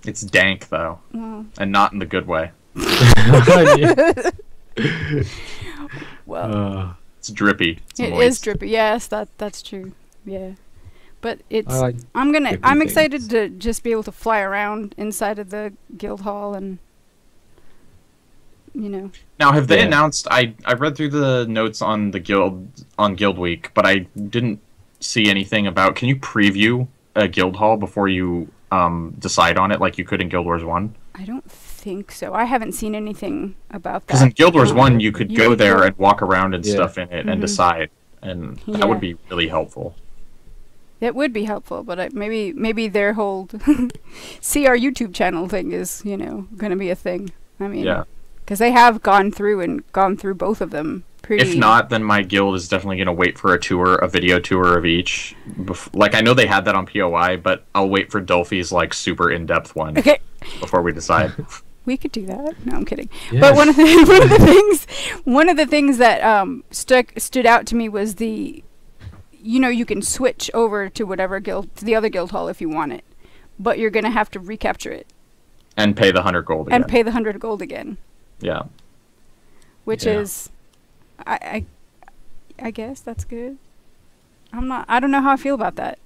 It's dank though, and not in the good way. Well, it's drippy. It is drippy. Yes, that's true. Yeah, but I'm excited to just be able to fly around inside of the guild hall and. Now, have they announced? I read through the notes on the Guild Week, but I didn't see anything about. Can you preview a guild hall before you decide on it, like you could in Guild Wars 1? I don't think so. I haven't seen anything about that. Because in Guild Wars 1, you could go there and walk around and stuff in it and decide, and that would be really helpful. It would be helpful, but maybe their whole see our YouTube channel thing is going to be a thing. I mean, because they have gone through both of them. If not, then my guild is definitely going to wait for a video tour of each. Like, I know they had that on POI, but I'll wait for Dolphy's, like, super in-depth one before we decide. We could do that. No, I'm kidding. Yeah. But one of the things that stood out to me was you can switch over to whatever guild, to the other guild hall if you want it, but you're going to have to recapture it. And pay the 100 gold again. And pay the 100 gold again. Yeah. Which is... I guess that's good. I don't know how I feel about that.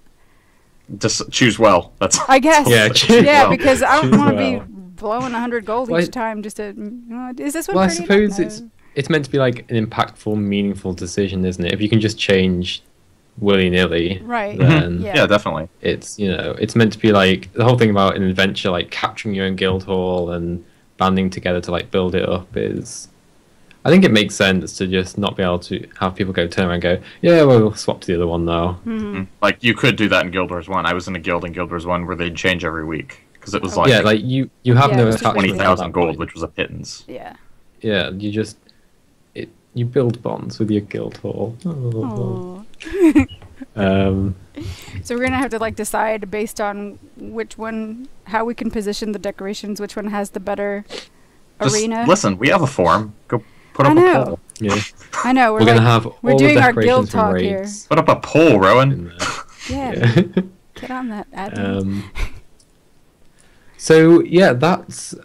Just choose well. That's. I guess. Well. Because I don't want to be blowing 100 gold each time just to. Is this one? Well, I suppose it's meant to be like an impactful, meaningful decision, isn't it? If you can just change willy-nilly, right? Then yeah, definitely. It's it's meant to be like the whole thing about an adventure, like capturing your own guild hall and banding together to like build it up is. I think it makes sense to just not be able to have people turn around and go, yeah, well, we'll swap to the other one now. Mm-hmm. Like, you could do that in Guild Wars 1. I was in a guild in Guild Wars 1 where they'd change every week. Because it was like... Yeah, like, you have no... 20,000 gold, which was a pittance. Yeah. Yeah, you build bonds with your guild hall. So we're going to have to, like, decide based on which one... How we can position the decorations, which one has the better arena. Listen, we have a forum. Go... Put up a poll. Yeah. I know. We're gonna have we're doing our guild talk here. Put up a poll, Rowan. Yeah. Get on that, admin. So yeah, that's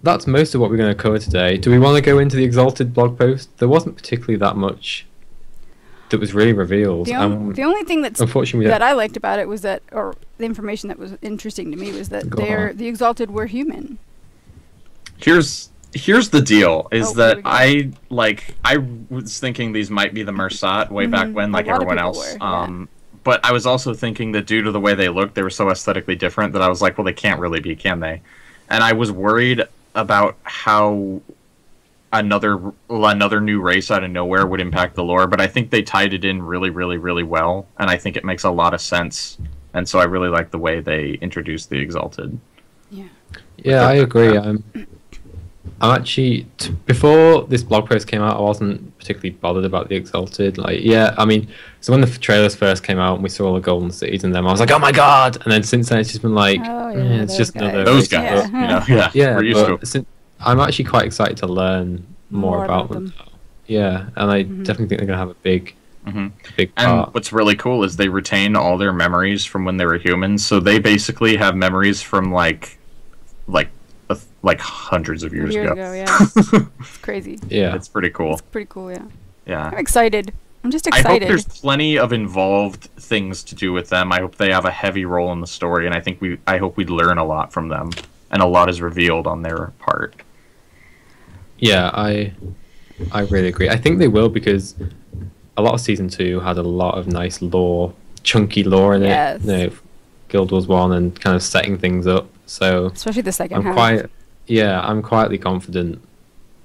most of what we're going to cover today. Do we want to go into the Exalted blog post? There wasn't particularly that much that was really revealed. The only thing unfortunately that I liked about it was that, or the information that was interesting to me was that the Exalted were human. Here's Here's the deal: is here that we go. I was thinking these might be the Mersat way back when, like A lot of everyone people else. were, yeah. But I was also thinking that due to the way they looked, they were so aesthetically different that I was like, well, they can't really be, can they? And I was worried about how another new race out of nowhere would impact the lore, but I think they tied it in really, really, really well, and I think it makes a lot of sense. And so I really like the way they introduced the Exalted. Yeah, I agree. I'm actually before this blog post came out, I wasn't particularly bothered about the Exalted. Like, yeah, I mean, so when the trailers first came out and we saw all the golden cities in them, I was like, oh my god! And then since then, it's just been like, it's just another those guys. Yeah, we're used to it. but I'm actually quite excited to learn more about them. Yeah, and I definitely think they're gonna have a big part. And what's really cool is they retain all their memories from when they were humans, so they basically have memories from like hundreds of years ago. Yeah. It's crazy. Yeah, It's pretty cool. It's pretty cool, yeah. Yeah. I'm excited. I'm just I excited. hope there's plenty of involved things to do with them. I hope they have a heavy role in the story, and I hope we learn a lot from them, and a lot is revealed on their part. Yeah, I really agree. I think they will, because a lot of season 2 had a lot of nice lore, chunky lore in Yes. it. You know, Guild Wars 1 and kind of setting things up. So Especially the second I'm half. I'm quietly confident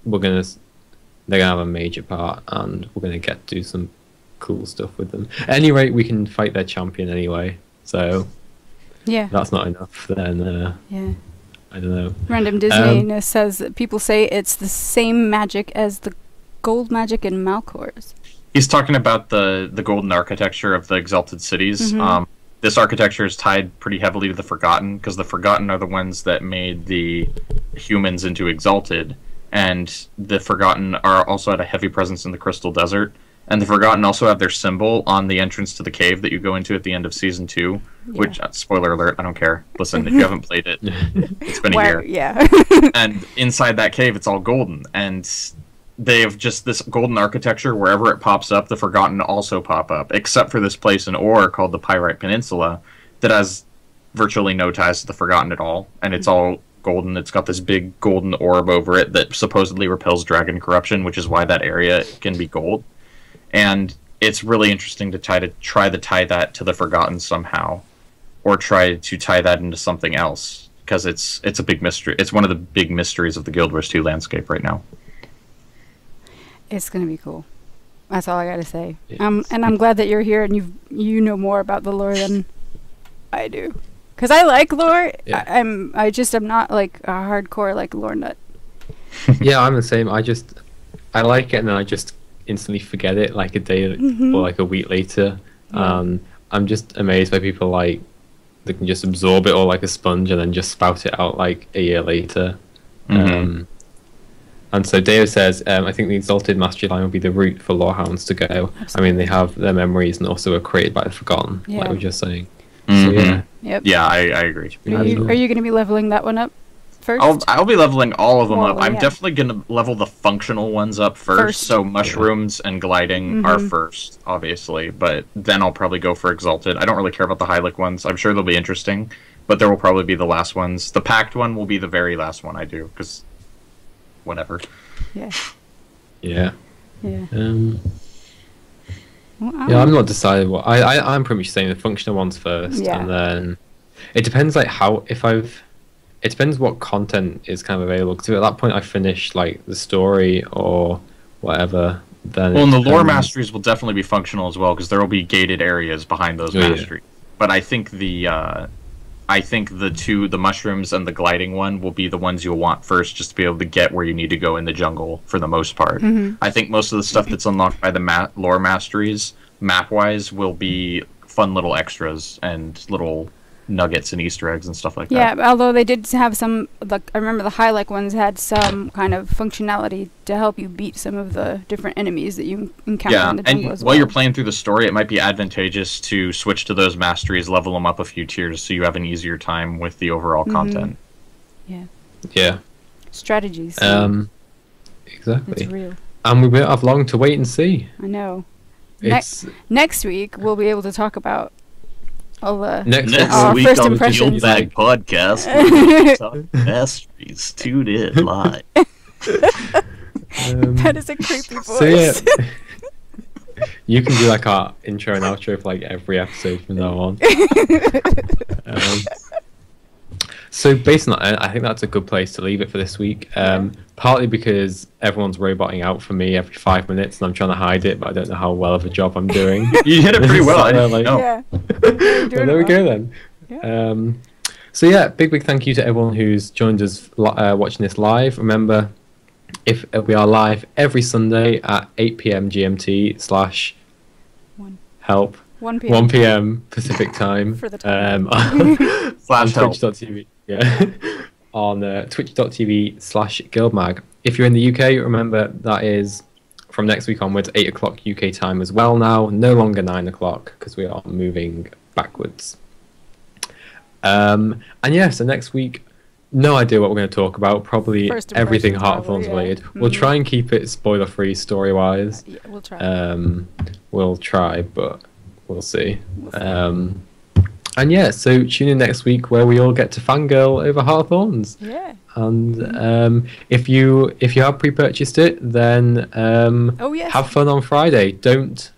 they're gonna have a major part, and we're gonna get to do some cool stuff with them. At any rate, we can fight their champion anyway. So Yeah. that's not enough. Then Yeah. I don't know. Random Disney says that people say it's the same magic as the gold magic in Malkor's. He's talking about the golden architecture of the Exalted Cities. This architecture is tied pretty heavily to the Forgotten, because the Forgotten are the ones that made the humans into Exalted, and the Forgotten are also had a heavy presence in the Crystal Desert, and the Forgotten also have their symbol on the entrance to the cave that you go into at the end of Season 2, which, spoiler alert, I don't care. Listen, if you haven't played it, it's been a year. Yeah. And inside that cave, it's all golden, and they have just this golden architecture. Wherever it pops up, the Forgotten also pop up, except for this place in Ore called the Pyrite Peninsula that has virtually no ties to the Forgotten at all, and it's all golden. It's got this big golden orb over it that supposedly repels dragon corruption, which is why that area can be gold. And it's really interesting to try to tie that to the Forgotten somehow, or try to tie that into something else, because it's a big mystery. It's one of the big mysteries of the Guild Wars 2 landscape right now. It's gonna be cool. That's all I gotta say. And I'm glad that you're here and you know more about the lore than I do. Cause I like lore. Yeah. I'm not like a hardcore like lore nut. Yeah, I'm the same. I like it, and then I just instantly forget it like a day or like a week later. I'm just amazed by people like they can just absorb it all like a sponge and then just spout it out like a year later. And so David says, I think the Exalted Mastery line will be the route for Lorehounds to go. Absolutely. I mean, they have their memories and also are created by the Forgotten, like we were just saying. So, Mhm. yeah. Yep. Yeah, I agree. Are you going to be leveling that one up first? I'll be leveling all of them up. Well, I'm yeah. definitely going to level the functional ones up first. So mushrooms and gliding are first, obviously. But then I'll probably go for Exalted. I don't really care about the Hylic ones. I'm sure they'll be interesting. But there will probably be the last ones. The Pact one will be the very last one I do. Because whatever. Yeah. Yeah. Yeah. Yeah, I'm not decided what I'm pretty much saying the functional ones first, Yeah. and then it depends like it depends what content is kind of available. Because at that point I finish like the story or whatever. Then Well, and the lore masteries will definitely be functional as well, because there will be gated areas behind those masteries. But I think the mushrooms and the gliding one will be the ones you'll want first, just to be able to get where you need to go in the jungle for the most part. I think most of the stuff that's unlocked by the lore masteries, map-wise, will be fun little extras and little nuggets and Easter eggs and stuff like that. Yeah, although they did have some, like I remember the Hylic ones had some kind of functionality to help you beat some of the different enemies that you encounter in the jungle and as while well. you're playing through the story, it might be advantageous to switch to those masteries, level them up a few tiers, so you have an easier time with the overall content. Yeah. Yeah. Strategies. Exactly. It's real. And we won't have long to wait and see. I know. It's Next week we'll be able to talk about all the next Our week first on the impressions. GuildMag Podcast, we're going to talk masteries. Tune in live. That is a creepy voice. So yeah, you can do like our intro and outro for like every episode from now on. So based on that, I think that's a good place to leave it for this week. Partly because everyone's roboting out for me every 5 minutes, and I'm trying to hide it, but I don't know how well of a job I'm doing. You hit it pretty well. I didn't like, know. Yeah. Well, there we go then. Yeah. So yeah, big thank you to everyone who's joined us watching this live. Remember, if we are live every Sunday at 8 p.m. GMT / help 1 p.m. 1 p.m. Pacific time For the time. on /help. twitch.tv. Yeah. On twitch.tv/GuildMag. If you're in the UK, remember that is from next week onwards, 8 o'clock UK time as well now. No longer 9 o'clock because we are moving backwards. And yeah, so next week, no idea what we're going to talk about. Probably First everything impressions, Heart of Thorns probably, yeah. related. We'll try and keep it spoiler free story wise. Yeah, we'll try. We'll try, but we'll see. And yeah, so tune in next week where we all get to fangirl over Heart of Thorns. Yeah. And if you have pre-purchased it, then Oh yes. have fun on Friday. Don't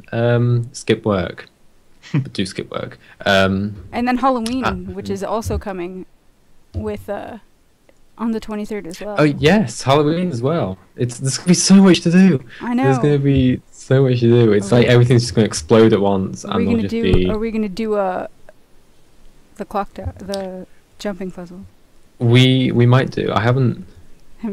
skip work, but do skip work. And then Halloween, which is also coming with on the 23rd as well. Oh yes, Halloween as well. There's gonna be so much to do. I know. There's gonna be so much to do. It's like everything's just gonna explode at once, Are we and gonna we'll just do? be. Are we gonna do the jumping puzzle? We might do. I haven't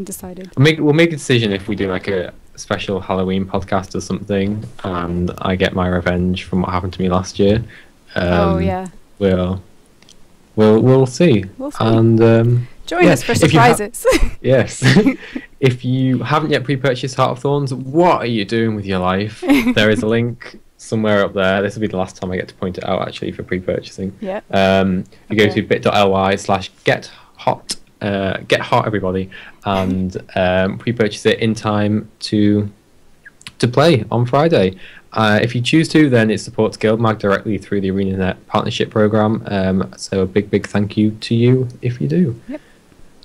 decided. We'll make a decision if we do like a special Halloween podcast or something, and I get my revenge from what happened to me last year. Oh yeah. We'll see. We'll see. And Join us for surprises. yes. If you haven't yet pre-purchased Heart of Thorns, what are you doing with your life? There is a link somewhere up there. This will be the last time I get to point it out actually for pre-purchasing. Yeah. You go to bit.ly/gethot, get hot everybody, and pre-purchase it in time to play on Friday. If you choose to, then it supports GuildMag directly through the ArenaNet partnership program. So a big thank you to you if you do. Yep.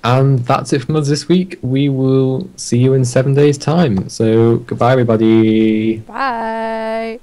And that's it from us this week. We will see you in 7 days' time. So goodbye, everybody. Bye.